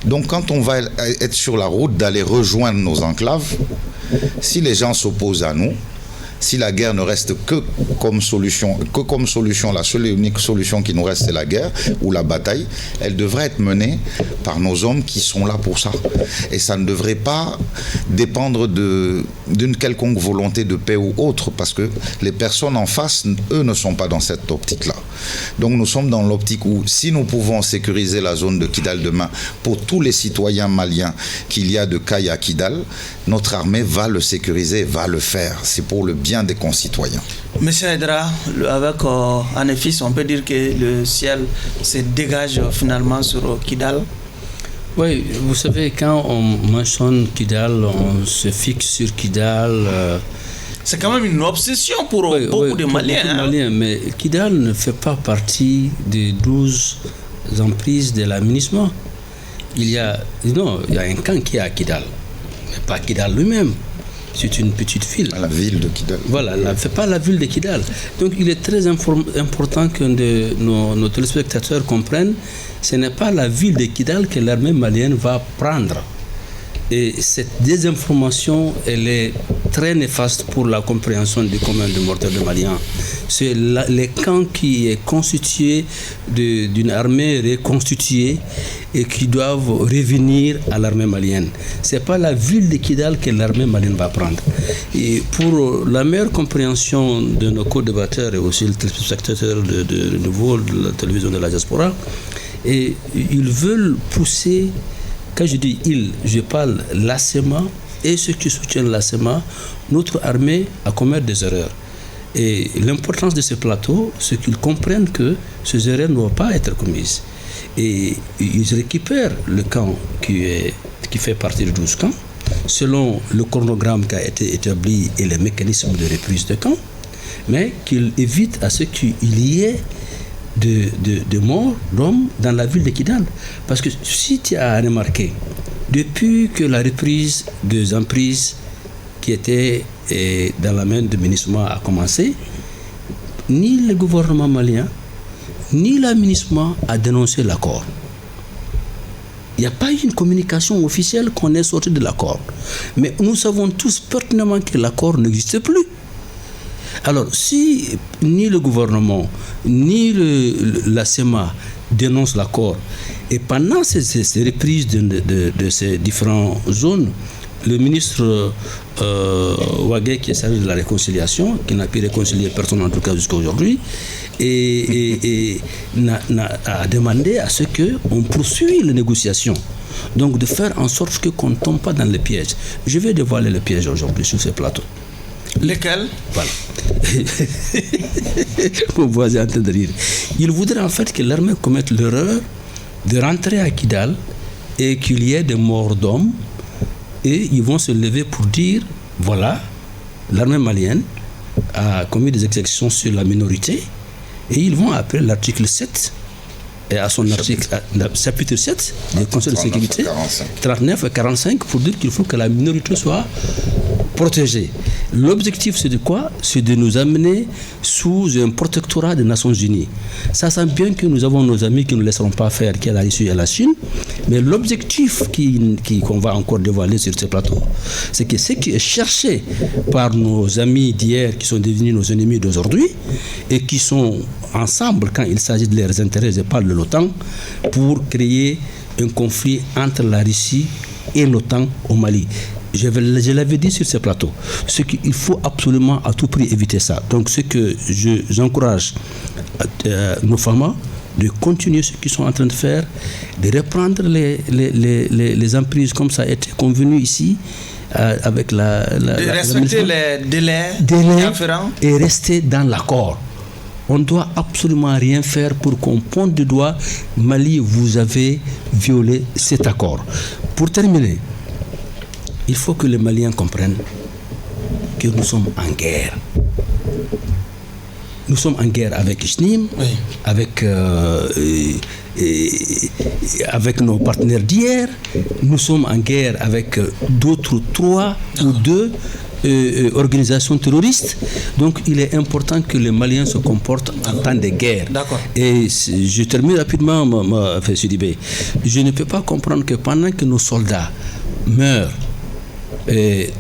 Donc quand on va être sur la route d'aller rejoindre nos enclaves, si les gens s'opposent à nous, si la guerre ne reste que comme solution, la seule et unique solution qui nous reste, c'est la guerre ou la bataille, elle devrait être menée par nos hommes qui sont là pour ça. Et ça ne devrait pas dépendre d'une quelconque volonté de paix ou autre, parce que les personnes en face, eux, ne sont pas dans cette optique-là. Donc nous sommes dans l'optique où, si nous pouvons sécuriser la zone de Kidal demain pour tous les citoyens maliens qu'il y a de Kaya à Kidal, notre armée va le sécuriser, va le faire. C'est pour le bien bien des concitoyens. Monsieur Aïdara, avec Anefis, on peut dire que le ciel se dégage finalement sur Kidal. Oui, vous savez, quand on mentionne Kidal, on se fixe sur Kidal. C'est quand même une obsession pour beaucoup de Maliens. Mais Kidal ne fait pas partie des 12 emprises de l'aménagement. Il y a un camp qui est à Kidal, mais pas Kidal lui-même. C'est une petite ville. La ville de Kidal. Voilà, c'est pas la ville de Kidal. Donc il est très important que nos téléspectateurs comprennent, ce n'est pas la ville de Kidal que l'armée malienne va prendre. Et cette désinformation, elle est très néfaste pour la compréhension du commun des mortels de Maliens. C'est le camp qui est constitué d'une armée reconstituée et qui doivent revenir à l'armée malienne. Ce n'est pas la ville de Kidal que l'armée malienne va prendre. Et pour la meilleure compréhension de nos co-débatteurs et aussi les téléspectateurs de nouveau de la télévision de la diaspora, et ils veulent pousser. Quand je dis ils, je parle l'ASEMA et ceux qui soutiennent l'ASEMA, notre armée a commis des erreurs. Et l'importance de ce plateau, c'est qu'ils comprennent que ces erreurs ne doivent pas être commises. Et ils récupèrent le camp qui fait partie de 12 camps, selon le chronogramme qui a été établi et les mécanismes de reprise de camp, mais qu'ils évitent à ce qu'il y ait de morts d'hommes dans la ville de Kidal. Parce que si tu as remarqué, depuis que la reprise des emprises qui étaient dans la main du MINUSMA a commencé, ni le gouvernement malien, ni la MINUSMA a dénoncé l'accord. Il n'y a pas eu une communication officielle qu'on est sorti de l'accord. Mais nous savons tous pertinemment que l'accord n'existe plus. Alors, si ni le gouvernement, ni la SEMA dénoncent l'accord, et pendant ces reprises de ces différentes zones, le ministre Ouagué, qui est chargé de la réconciliation, qui n'a pu réconcilier personne en tout cas jusqu'à aujourd'hui, a demandé à ce qu'on poursuive les négociations. Donc de faire en sorte qu'on ne tombe pas dans le piège. Je vais dévoiler le piège aujourd'hui sur ce plateau. Lesquels? Voilà. Mon voisin est en train de rire. Il voudrait en fait que l'armée commette l'erreur de rentrer à Kidal et qu'il y ait des morts d'hommes, et ils vont se lever pour dire voilà, l'armée malienne a commis des exactions sur la minorité, et ils vont appeler l'article 7 et à son chapitre 7 du Conseil de sécurité 39 et 45 pour dire qu'il faut que la minorité soit protégée. L'objectif, c'est de quoi? C'est de nous amener sous un protectorat des Nations Unies. Ça sent bien que nous avons nos amis qui ne nous laisseront pas faire, qui est la Russie et la Chine. Mais l'objectif qu'on va encore dévoiler sur ce plateau, c'est que ce qui est cherché par nos amis d'hier, qui sont devenus nos ennemis d'aujourd'hui, et qui sont ensemble quand il s'agit de leurs intérêts, je parle de l'OTAN, pour créer un conflit entre la Russie et l'OTAN au Mali. Je l'avais dit sur ce plateau, c'est qu'il faut absolument à tout prix éviter ça. Donc ce que j'encourage nos femmes de continuer ce qu'ils sont en train de faire, de reprendre les emprises comme ça a été convenu ici, avec de respecter les délais différents et rester dans l'accord. On ne doit absolument rien faire pour qu'on pointe du doigt Mali, vous avez violé cet accord. Pour terminer, il faut que les Maliens comprennent que nous sommes en guerre. Nous sommes en guerre avec JNIM, oui, avec nos partenaires d'hier. Nous sommes en guerre avec d'autres 3 ou 2 organisations terroristes. Donc il est important que les Maliens se comportent en temps de guerre. D'accord. Et je termine rapidement, Sidibé. Je ne peux pas comprendre que pendant que nos soldats meurent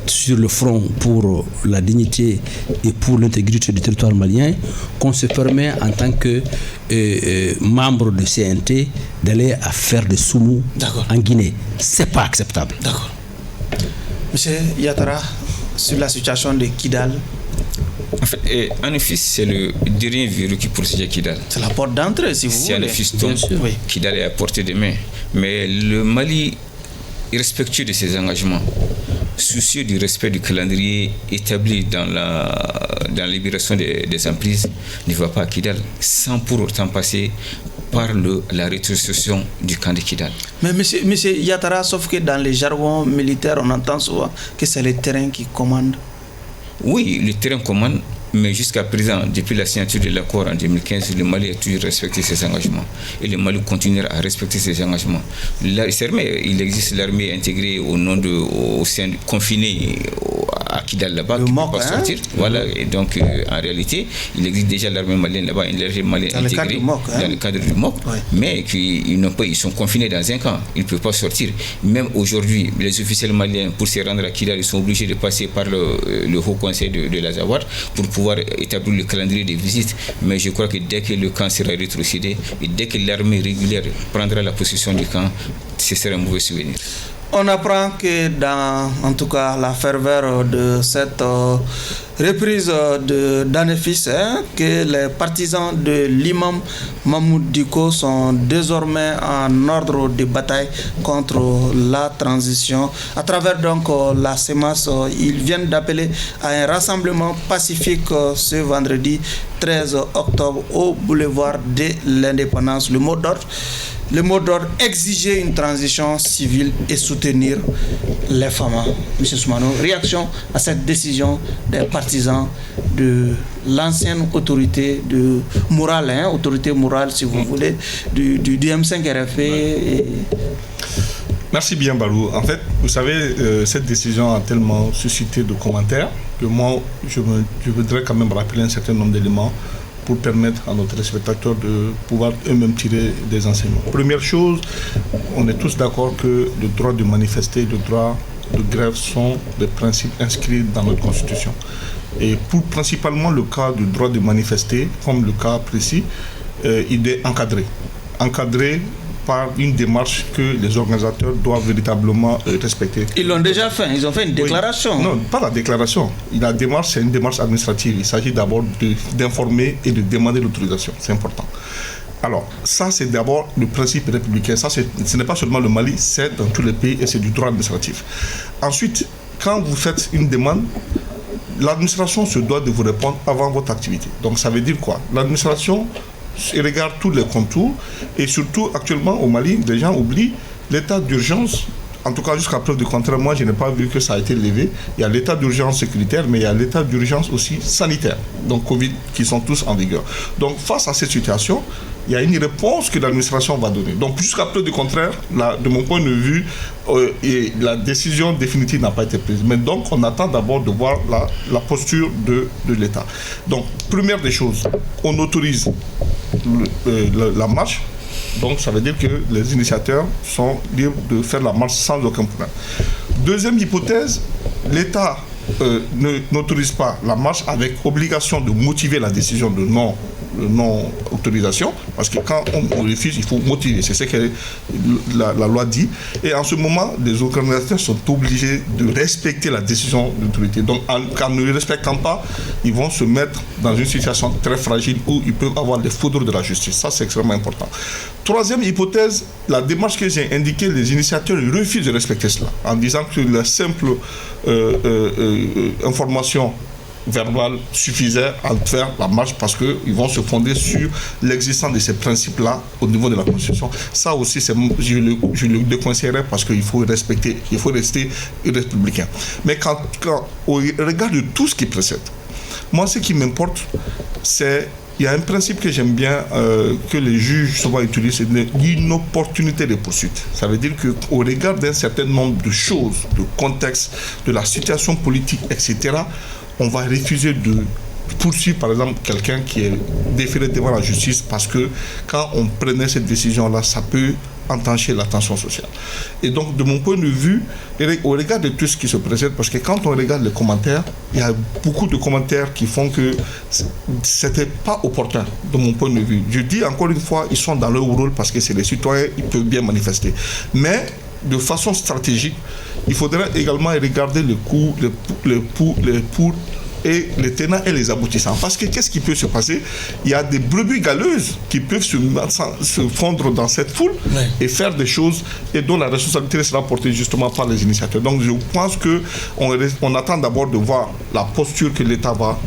sur le front pour la dignité et pour l'intégrité du territoire malien, qu'on se permet en tant que membre de CNT d'aller à faire des soumous en Guinée. C'est pas acceptable. D'accord. Monsieur Yatara, sur la situation de Kidal. En fait, Anefis, c'est le dernier verrou qui poursuit Kidal. C'est la porte d'entrée, si vous voulez. Si Anefis tombe, oui, Kidal est à portée de main. Mais le Mali est respectueux de ses engagements. soucieux du respect du calendrier établi dans la libération des emprises, ne va pas à Kidal sans pour autant passer par la rétrocession du camp de Kidal. Mais monsieur Yatara, sauf que dans les jargons militaires, on entend souvent que c'est le terrain qui commande. Oui, le terrain commande, mais jusqu'à présent, depuis la signature de l'accord en 2015, le Mali a toujours respecté ses engagements. Et le Mali continuera à respecter ses engagements. Il existe l'armée intégrée au sein confiné à Kidal là-bas, qui ne peut pas sortir. Voilà, et donc en réalité, il existe déjà l'armée malienne là-bas, une l'armée malienne intégrée dans le cadre du MOC, mais ils sont confinés dans un camp, ils ne peuvent pas sortir. Même aujourd'hui, les officiels maliens, pour se rendre à Kidal, ils sont obligés de passer par le Haut Conseil de l'Azawad pour pouvoir établir le calendrier des visites. Mais je crois que dès que le camp sera rétrocédé et dès que l'armée régulière prendra la possession du camp, ce sera un mauvais souvenir. On apprend que dans, en tout cas, la ferveur de cette reprise d'Anefis, que les partisans de l'imam Mahmoud Dicko sont désormais en ordre de bataille contre la transition. À travers donc la CEMAS, ils viennent d'appeler à un rassemblement pacifique ce vendredi 13 octobre au boulevard de l'Indépendance. Le mot d'ordre, exiger une transition civile et soutenir les femmes. Monsieur Soumano, réaction à cette décision des partisans de l'ancienne autorité morale, autorité morale si vous voulez, du M5 RFP. Merci bien Balou. En fait, vous savez, cette décision a tellement suscité de commentaires que moi, je voudrais quand même rappeler un certain nombre d'éléments pour permettre à nos téléspectateurs de pouvoir eux-mêmes tirer des enseignements. Première chose, on est tous d'accord que le droit de manifester, le droit de grève sont des principes inscrits dans notre Constitution. Et pour principalement le cas du droit de manifester, comme le cas précis, il est encadré par une démarche que les organisateurs doivent véritablement respecter. Ils l'ont déjà fait, ils ont fait une déclaration. Non, pas la déclaration. La démarche, c'est une démarche administrative. Il s'agit d'abord d'informer et de demander l'autorisation. C'est important. Alors, ça, c'est d'abord le principe républicain. Ça, ce n'est pas seulement le Mali, c'est dans tous les pays et c'est du droit administratif. Ensuite, quand vous faites une demande, l'administration se doit de vous répondre avant votre activité. Donc, ça veut dire quoi? L'administration regarde tous les contours et surtout actuellement au Mali, les gens oublient l'état d'urgence. En tout cas, jusqu'à preuve du contraire, moi, je n'ai pas vu que ça a été levé. Il y a l'état d'urgence sécuritaire, mais il y a l'état d'urgence aussi sanitaire, donc Covid, qui sont tous en vigueur. Donc, face à cette situation, il y a une réponse que l'administration va donner. Donc, jusqu'à preuve du contraire, là, de mon point de vue, la décision définitive n'a pas été prise. Mais donc, on attend d'abord de voir la posture de l'État. Donc, première des choses, on autorise la marche. Donc, ça veut dire que les initiateurs sont libres de faire la marche sans aucun problème. Deuxième hypothèse, l'État n'autorise pas la marche avec obligation de motiver la décision de non-autorisation, parce que quand on refuse, il faut motiver. C'est ce que la loi dit. Et en ce moment, les organisateurs sont obligés de respecter la décision de l'autorité. Donc, en ne respectant pas, ils vont se mettre dans une situation très fragile où ils peuvent avoir les foudres de la justice. Ça, c'est extrêmement important. Troisième hypothèse, la démarche que j'ai indiquée, les initiateurs refusent de respecter cela, en disant que la simple information verbale suffisait à faire la marche parce qu'ils vont se fonder sur l'existence de ces principes-là au niveau de la Constitution. Ça aussi, je le déconseillerais parce qu'il faut respecter, il faut rester républicain. Mais quand au regard de tout ce qui précède, moi, ce qui m'importe, c'est il y a un principe que j'aime bien, que les juges souvent utilisent, c'est l'inopportunité de poursuite. Ça veut dire qu'au regard d'un certain nombre de choses, de contexte, de la situation politique, etc., on va refuser de poursuivre, par exemple, quelqu'un qui est déféré devant la justice parce que quand on prenait cette décision-là, ça peut entacher la tension sociale. Et donc, de mon point de vue, au regard de tout ce qui se précède, parce que quand on regarde les commentaires, il y a beaucoup de commentaires qui font que c'était pas opportun, de mon point de vue. Je dis encore une fois, ils sont dans leur rôle parce que c'est les citoyens, ils peuvent bien manifester. Mais, de façon stratégique, il faudrait également regarder les pour et les tenants et les aboutissants. Parce que qu'est-ce qui peut se passer? Il y a des brebis galeuses qui peuvent se fondre dans cette foule et faire des choses et dont la responsabilité sera portée justement par les initiateurs. Donc je pense qu'on attend d'abord de voir la posture que l'État va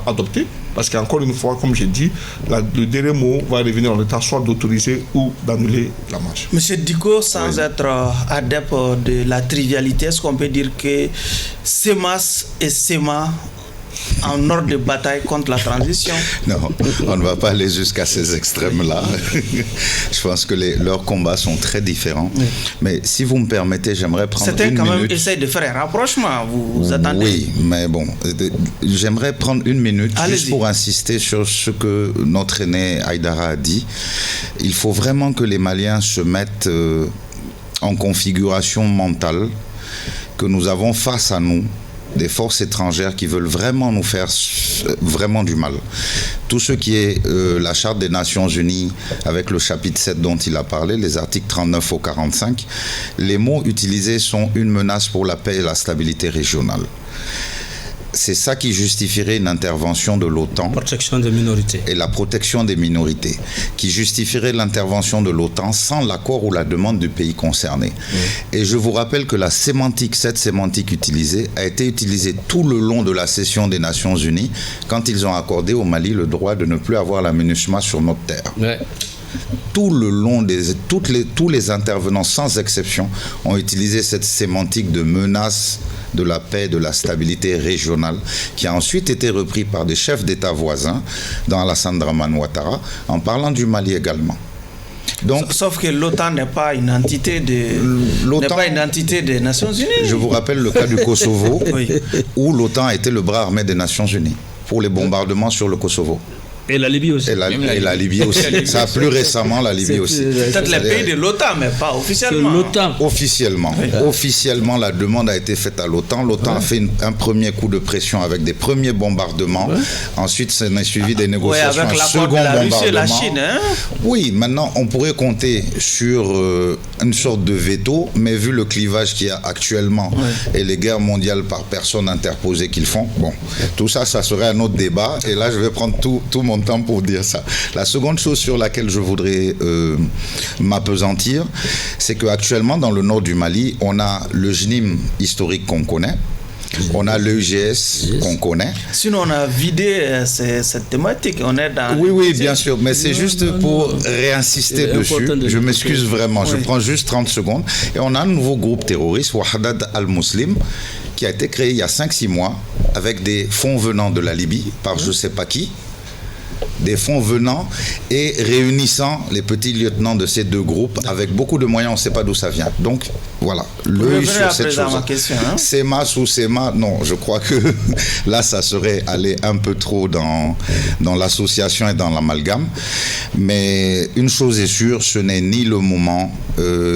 adopter. Parce qu'encore une fois, comme j'ai dit, le dernier mot va revenir à l'État, soit d'autoriser ou d'annuler la marche. Monsieur Dicko, sans être adepte de la trivialité, est-ce qu'on peut dire que SEMAS et SEMA en ordre de bataille contre la transition? Non, on ne va pas aller jusqu'à ces extrêmes-là. Je pense que leurs combats sont très différents. Oui. Mais si vous me permettez, j'aimerais prendre une minute. Certains quand même essayent de faire un rapprochement, vous attendez? Oui, mais bon, j'aimerais prendre une minute juste pour insister sur ce que notre aîné Haïdara a dit. Il faut vraiment que les Maliens se mettent en configuration mentale que nous avons face à nous des forces étrangères qui veulent vraiment nous faire vraiment du mal. Tout ce qui est la Charte des Nations Unies avec le chapitre 7 dont il a parlé, les articles 39 au 45, les mots utilisés sont une menace pour la paix et la stabilité régionale. C'est ça qui justifierait une intervention de l'OTAN. Protection des minorités. Et la protection des minorités, qui justifierait l'intervention de l'OTAN sans l'accord ou la demande du pays concerné. Oui. Et je vous rappelle que cette sémantique utilisée a été utilisée tout le long de la session des Nations Unies quand ils ont accordé au Mali le droit de ne plus avoir la MINUSMA sur notre terre. Oui. Tout le long tous les intervenants sans exception ont utilisé cette sémantique de menace de la paix, de la stabilité régionale, qui a ensuite été repris par des chefs d'État voisins dans Alassane Dramane Ouattara, en parlant du Mali également. Donc, sauf que l'OTAN n'est pas une entité des Nations Unies. Je vous rappelle le cas du Kosovo, oui, où l'OTAN a été le bras armé des Nations Unies pour les bombardements sur le Kosovo. Et la Libye aussi. Et la Libye aussi. Ça, plus récemment, la Libye aussi. Peut-être les pays de l'OTAN, mais pas officiellement. Officiellement. Oui. Officiellement, la demande a été faite à l'OTAN. L'OTAN a fait un premier coup de pression avec des premiers bombardements. Ensuite, ça n'est suivi des négociations. Avec l'accord de la Russie et la Chine. Hein? Oui, maintenant, on pourrait compter sur une sorte de veto, mais vu le clivage qu'il y a actuellement et les guerres mondiales par personne interposée qu'ils font, bon, tout ça, ça serait un autre débat. Et là, je vais prendre tout mon temps pour dire ça. La seconde chose sur laquelle je voudrais m'appesantir, c'est qu'actuellement dans le nord du Mali, on a le JNIM historique qu'on connaît, on a l'EUGS qu'on connaît. Sinon on a vidé cette thématique, on est dans... Oui, bien sûr, mais c'est juste pour réinsister dessus. Je m'excuse vraiment, je prends juste 30 secondes. Et on a un nouveau groupe terroriste, Wahdat al-Muslim, qui a été créé il y a 5-6 mois avec des fonds venant de la Libye, par je ne sais pas qui, des fonds venant et réunissant les petits lieutenants de ces deux groupes avec beaucoup de moyens, on ne sait pas d'où ça vient. Donc voilà, l'œil sur cette chose. SEMAS ou SEMA, non, je crois que là ça serait aller un peu trop dans l'association et dans l'amalgame. Mais une chose est sûre, ce n'est ni le moment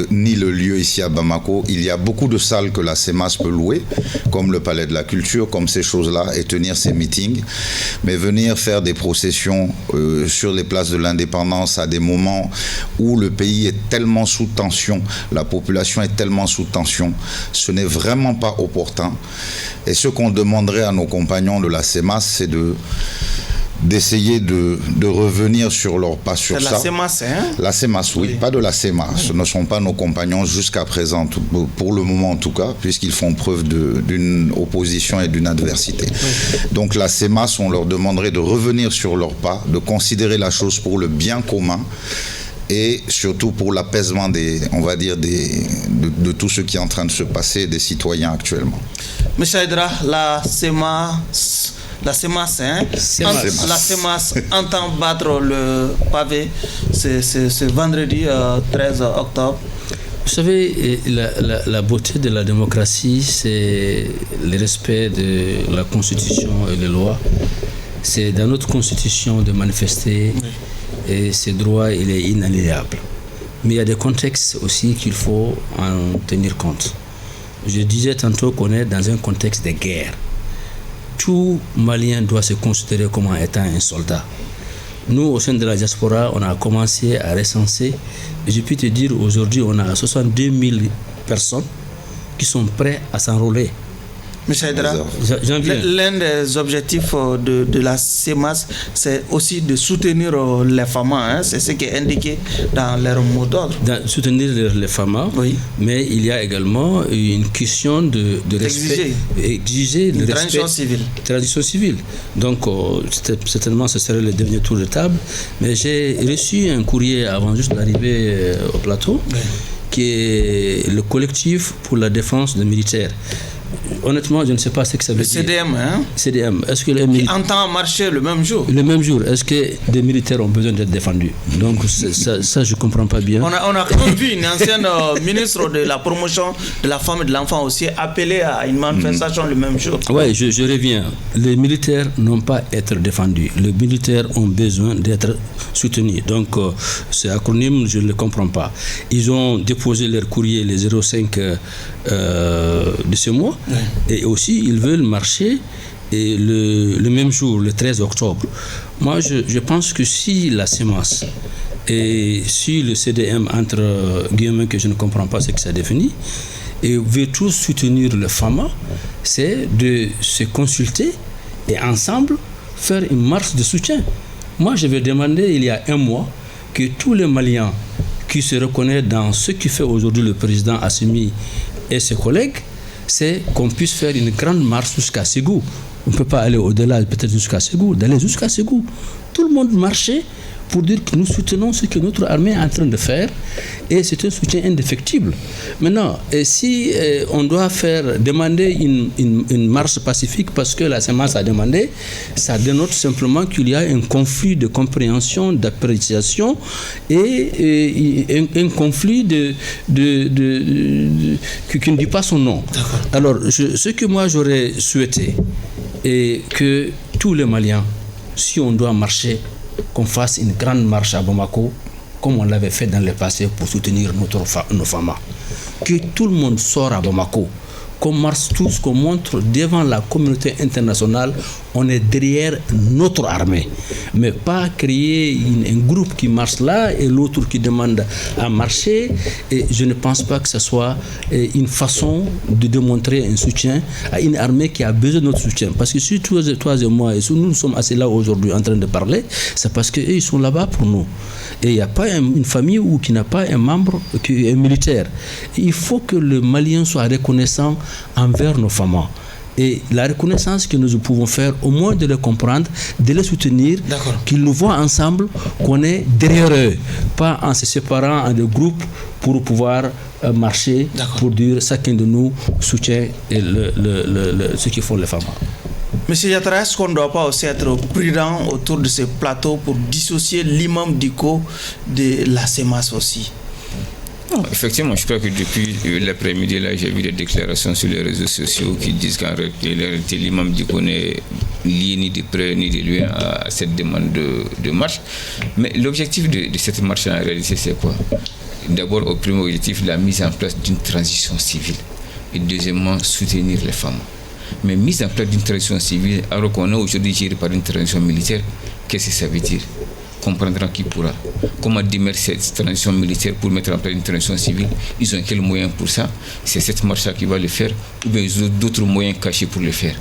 ni le lieu ici à Bamako. Il y a beaucoup de salles que la SEMAS peut louer, comme le Palais de la Culture, comme ces choses-là, et tenir ses meetings. Mais venir faire des processions sur les places de l'indépendance à des moments où le pays est tellement sous tension, la population est tellement sous tension, ce n'est vraiment pas opportun. Et ce qu'on demanderait à nos compagnons de la SEMAS, c'est d'essayer de revenir sur leur pas sur ça. La SEMAS, hein? La SEMAS, oui, pas de la SEMA. Ce ne sont pas nos compagnons jusqu'à présent, pour le moment en tout cas, puisqu'ils font preuve d'une opposition et d'une adversité. Donc la SEMAS, on leur demanderait de revenir sur leur pas, de considérer la chose pour le bien commun et surtout pour l'apaisement de tout ce qui est en train de se passer des citoyens actuellement. Monsieur Haïdara, la SEMAS, hein? La SEMAS entend battre le pavé ce vendredi 13 octobre. Vous savez, la beauté de la démocratie, c'est le respect de la Constitution et des lois. C'est dans notre Constitution de manifester et ce droit, il est inaliénable. Mais il y a des contextes aussi qu'il faut en tenir compte. Je disais tantôt qu'on est dans un contexte de guerre. Tout Malien doit se considérer comme étant un soldat. Nous, au sein de la diaspora, on a commencé à recenser. Et je peux te dire, aujourd'hui, on a 62 000 personnes qui sont prêtes à s'enrôler Monsieur Aïdara, l'un des objectifs de la CEMAS, c'est aussi de soutenir les femmes. C'est ce qui est indiqué dans leur mot d'ordre. Soutenir les femmes, oui. Mais il y a également une question de respect. Exiger le respect. Transition civile. Donc, certainement, ce serait le dernier tour de table. Mais j'ai reçu un courrier avant juste d'arriver au plateau, oui, qui est le collectif pour la défense des militaires. Honnêtement, je ne sais pas ce que ça veut dire. CDM, hein? CDM. Est-ce que qui entend marcher le même jour? Le même jour. Est-ce que des militaires ont besoin d'être défendus? Donc, ça je ne comprends pas bien. On a quand même vu une ancienne ministre de la promotion de la femme et de l'enfant aussi appeler à une manifestation le même jour. Oui, je reviens. Les militaires n'ont pas à être défendus. Les militaires ont besoin d'être soutenus. Donc, ce acronyme, je ne le comprends pas. Ils ont déposé leur courrier les 05 de ce mois. Oui. Et aussi, ils veulent marcher et le même jour, le 13 octobre. Moi, je pense que si la CEMAS et si le CDM, entre guillemets, que je ne comprends pas ce que ça définit, et veut tous soutenir le FAMA, c'est de se consulter et ensemble faire une marche de soutien. Moi, je vais demander, il y a un mois, que tous les Maliens qui se reconnaissent dans ce que fait aujourd'hui le président Assimi et ses collègues, c'est qu'on puisse faire une grande marche jusqu'à Ségou. On ne peut pas aller au-delà, peut-être jusqu'à Ségou, d'aller jusqu'à Ségou. Tout le monde marchait pour dire que nous soutenons ce que notre armée est en train de faire et c'est un soutien indéfectible. Maintenant, si on doit demander une marche pacifique parce que la CEMAS a demandé, ça dénote simplement qu'il y a un conflit de compréhension, d'appréciation et un conflit qui ne dit pas son nom. Alors, ce que moi j'aurais souhaité est que tous les Maliens, si on doit marcher, qu'on fasse une grande marche à Bamako, comme on l'avait fait dans le passé pour soutenir nos femmes. Que tout le monde sort à Bamako, qu'on marche tous, qu'on montre devant la communauté internationale, on est derrière notre armée. Mais pas créer un groupe qui marche là et l'autre qui demande à marcher. Et je ne pense pas que ce soit une façon de démontrer un soutien à une armée qui a besoin de notre soutien. Parce que si toi et moi, et si nous sommes assis là aujourd'hui en train de parler, c'est parce qu'eux, ils sont là-bas pour nous. Et il n'y a pas une famille qui n'a pas un membre qui est militaire. Il faut que le Malien soit reconnaissant envers nos femmes. Et la reconnaissance que nous pouvons faire, au moins de les comprendre, de les soutenir, qu'ils nous voient ensemble, qu'on est derrière eux, pas en se séparant en des groupes pour pouvoir marcher, pour dire chacun de nous soutient ce qu'ils font les femmes. Monsieur Yattara, est-ce qu'on ne doit pas aussi être prudent autour de ce plateau pour dissocier l'imam Dicko de la CEMAS aussi? Effectivement, je crois que depuis l'après-midi, là, j'ai vu des déclarations sur les réseaux sociaux qui disent qu'en réalité, l'imam Dicko n'est lié ni de près ni de loin à cette demande de marche. Mais l'objectif de cette marche, en réalité, c'est quoi? D'abord, au premier objectif, la mise en place d'une transition civile. Et deuxièmement, soutenir les femmes. Mais mise en place d'une transition civile, alors qu'on est aujourd'hui géré par une transition militaire, qu'est-ce que ça veut dire? Comprendra qui pourra. Comment démarrer cette transition militaire pour mettre en place une transition civile? Ils ont quels moyens pour ça? C'est cette marche-là qui va le faire ou bien ils ont d'autres moyens cachés pour le faire?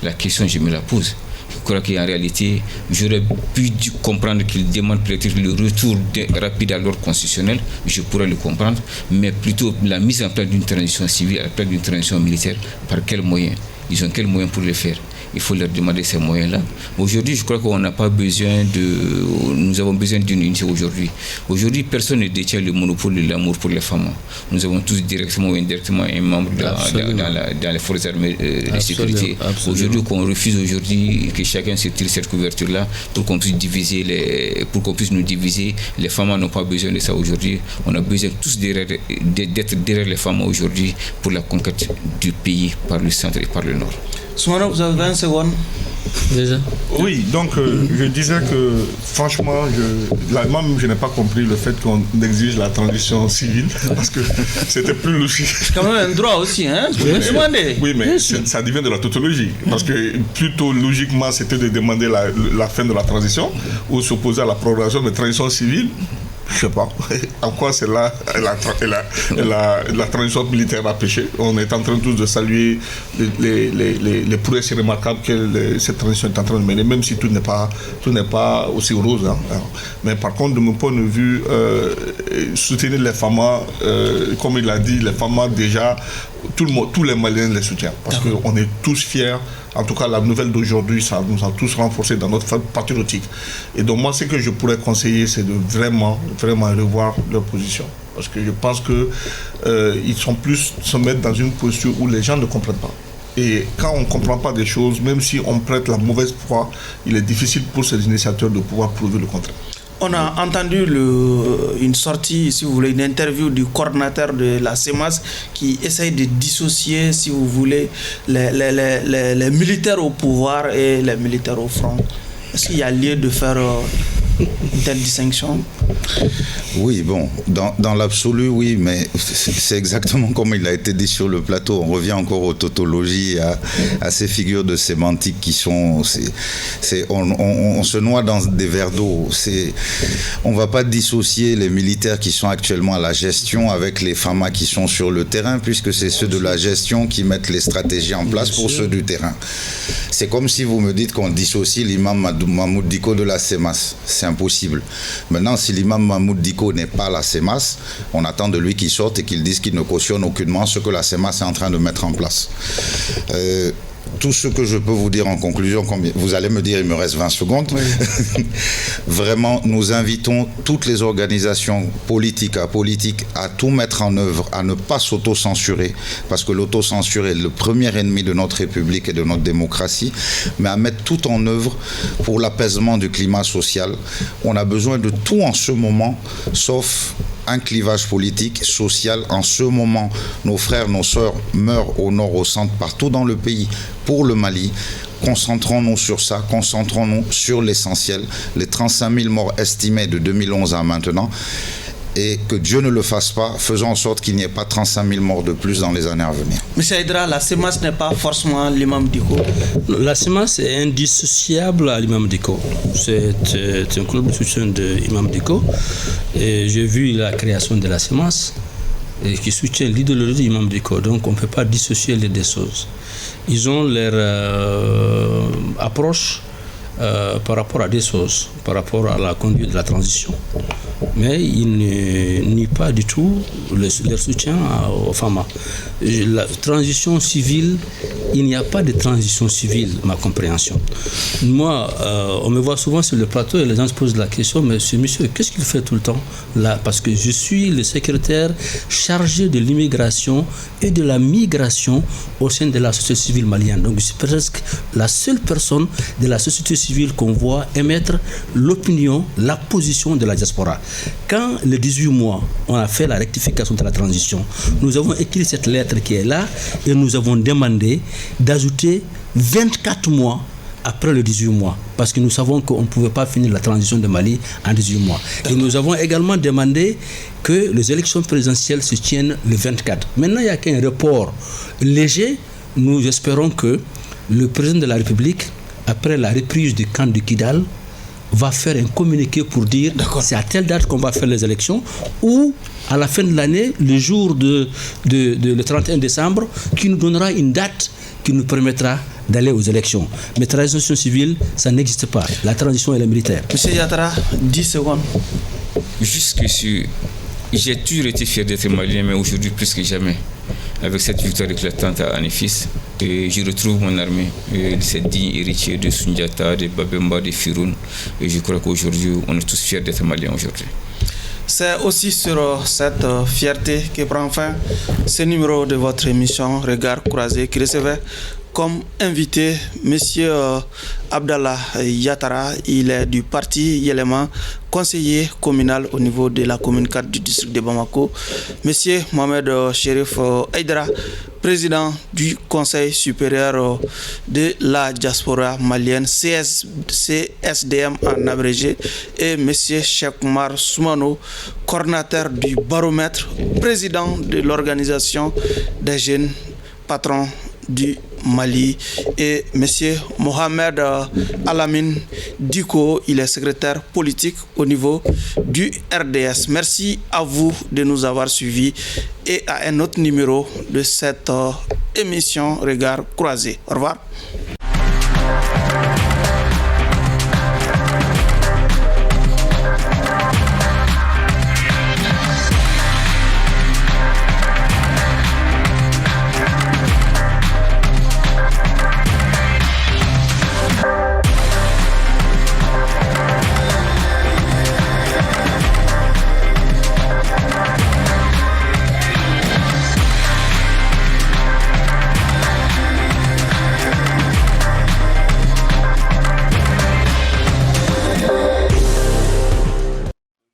La question, je me la pose. Je crois qu'en réalité, j'aurais pu comprendre qu'ils demandent peut-être le retour rapide à l'ordre constitutionnel, je pourrais le comprendre, mais plutôt la mise en place d'une transition civile à la place d'une transition militaire, par quels moyens? Ils ont quels moyens pour le faire? Il faut leur demander ces moyens-là. Aujourd'hui, je crois qu'on n'a pas besoin nous avons besoin d'une unité aujourd'hui. Aujourd'hui, personne ne détient le monopole de l'amour pour les femmes. Nous avons tous directement ou indirectement un membre dans les forces armées de sécurité. Aujourd'hui, qu'on refuse aujourd'hui que chacun se tire cette couverture-là pour qu'on puisse nous diviser. Les femmes n'ont pas besoin de ça aujourd'hui. On a besoin tous d'être derrière les femmes aujourd'hui pour la conquête du pays par le centre et par le nord. Soumana, vous avez 20 secondes. Déjà. Oui, donc je disais que franchement, je n'ai pas compris le fait qu'on exige la transition civile parce que c'était plus logique. C'est quand même un droit aussi, hein? Oui, mais ça devient de la tautologie parce que plutôt logiquement c'était de demander la fin de la transition ou s'opposer à la prolongation de transition civile. Je ne sais pas. En quoi c'est là la transition militaire a péché. On est en train tous de saluer les prouesses remarquables que cette transition est en train de mener, même si tout n'est pas aussi rose. Hein. Mais par contre, de mon point de vue, soutenir les FAMA, comme il l'a dit, les FAMA déjà, tous les Maliens les soutiennent. Parce qu'on est tous fiers. En tout cas, la nouvelle d'aujourd'hui, ça nous a tous renforcés dans notre patriotique. Et donc, moi, ce que je pourrais conseiller, c'est de vraiment revoir leur position. Parce que je pense qu'ils sont plus se mettre dans une posture où les gens ne comprennent pas. Et quand on ne comprend pas des choses, même si on prête la mauvaise foi, il est difficile pour ces initiateurs de pouvoir prouver le contraire. On a entendu une sortie, si vous voulez, une interview du coordinateur de la CEMAS qui essaye de dissocier, si vous voulez, les militaires au pouvoir et les militaires au front. Est-ce qu'il y a lieu de faire une telle distinction? Oui, bon, dans l'absolu, oui, mais c'est exactement comme il a été dit sur le plateau. On revient encore aux tautologies, à ces figures de sémantique qui sont... on se noie dans des verres d'eau. On ne va pas dissocier les militaires qui sont actuellement à la gestion avec les FAMA qui sont sur le terrain, puisque c'est ceux de la gestion qui mettent les stratégies en place pour ceux du terrain. C'est comme si vous me dites qu'on dissocie l'imam Mahmoud Dicko de la CEMAS. C'est impossible. Maintenant, si l'imam Mahmoud Dicko n'est pas la CEMAS, on attend de lui qu'il sorte et qu'il dise qu'il ne cautionne aucunement ce que la CEMAS est en train de mettre en place. Tout ce que je peux vous dire en conclusion, vous allez me dire il me reste 20 secondes, oui. Vraiment, nous invitons toutes les organisations politiques à tout mettre en œuvre, à ne pas s'auto-censurer, parce que l'autocensure est le premier ennemi de notre République et de notre démocratie, mais à mettre tout en œuvre pour l'apaisement du climat social. On a besoin de tout en ce moment, sauf un clivage politique, social. En ce moment, nos frères, nos sœurs meurent au nord, au centre, partout dans le pays, pour le Mali. Concentrons-nous sur ça, concentrons-nous sur l'essentiel, les 35 000 morts estimés de 2011 à maintenant, et que Dieu ne le fasse pas, faisons en sorte qu'il n'y ait pas 35 000 morts de plus dans les années à venir. Monsieur Aïdara, la CEMAS n'est pas forcément l'imam Dicko. La CEMAS est indissociable à l'imam Dicko. C'est un club de soutien de l'imam Dicko. Et j'ai vu la création de la CEMAS qui soutient l'idéologie de l'imam Dicko. Donc on ne peut pas dissocier les deux choses. Ils ont leur approche par rapport à des choses, par rapport à la conduite de la transition. Mais ils ne nient pas du tout leur soutien aux FAMA. La transition civile, il n'y a pas de transition civile, ma compréhension. Moi, on me voit souvent sur le plateau et les gens se posent la question, mais ce monsieur, qu'est-ce qu'il fait tout le temps là? Parce que je suis le secrétaire chargé de l'immigration et de la migration au sein de la société civile malienne. Donc je suis presque la seule personne de la société civile qu'on voit émettre l'opinion, la position de la diaspora. Quand le 18 mois, on a fait la rectification de la transition, nous avons écrit cette lettre qui est là et nous avons demandé d'ajouter 24 mois après le 18 mois, parce que nous savons qu'on ne pouvait pas finir la transition de Mali en 18 mois. Et nous avons également demandé que les élections présidentielles se tiennent le 24. Maintenant, il n'y a qu'un report léger. Nous espérons que le président de la République, après la reprise du camp de Kidal, va faire un communiqué pour dire c'est à telle date qu'on va faire les élections, ou à la fin de l'année, le jour le 31 décembre, qui nous donnera une date qui nous permettra d'aller aux élections. Mais transition civile, ça n'existe pas. La transition est militaire. Monsieur Yatara, 10 secondes. Jusque sur... J'ai toujours été fier d'être malien, mais aujourd'hui plus que jamais. Avec cette victoire éclatante à Anifis, je retrouve mon armée, ces dignes héritiers de Sundiata, de Babemba, de Firoun. Et je crois qu'aujourd'hui, on est tous fiers d'être maliens aujourd'hui. C'est aussi sur cette fierté que prend fin ce numéro de votre émission Regard Croisé qui recevait comme invité Monsieur Abdallah Yatara. Il est du parti Yelema, conseiller communal au niveau de la commune 4 du district de Bamako. Monsieur Mohamed Cherif Aïdara, président du Conseil supérieur de la diaspora malienne, CSDM en abrégé, et Monsieur Cheikh Oumar Soumano, coordinateur du baromètre, président de l'organisation des jeunes patrons du Mali, et M. Mohamed Alamine Diko, il est secrétaire politique au niveau du RDS. Merci à vous de nous avoir suivis et à un autre numéro de cette émission Regard Croisé. Au revoir.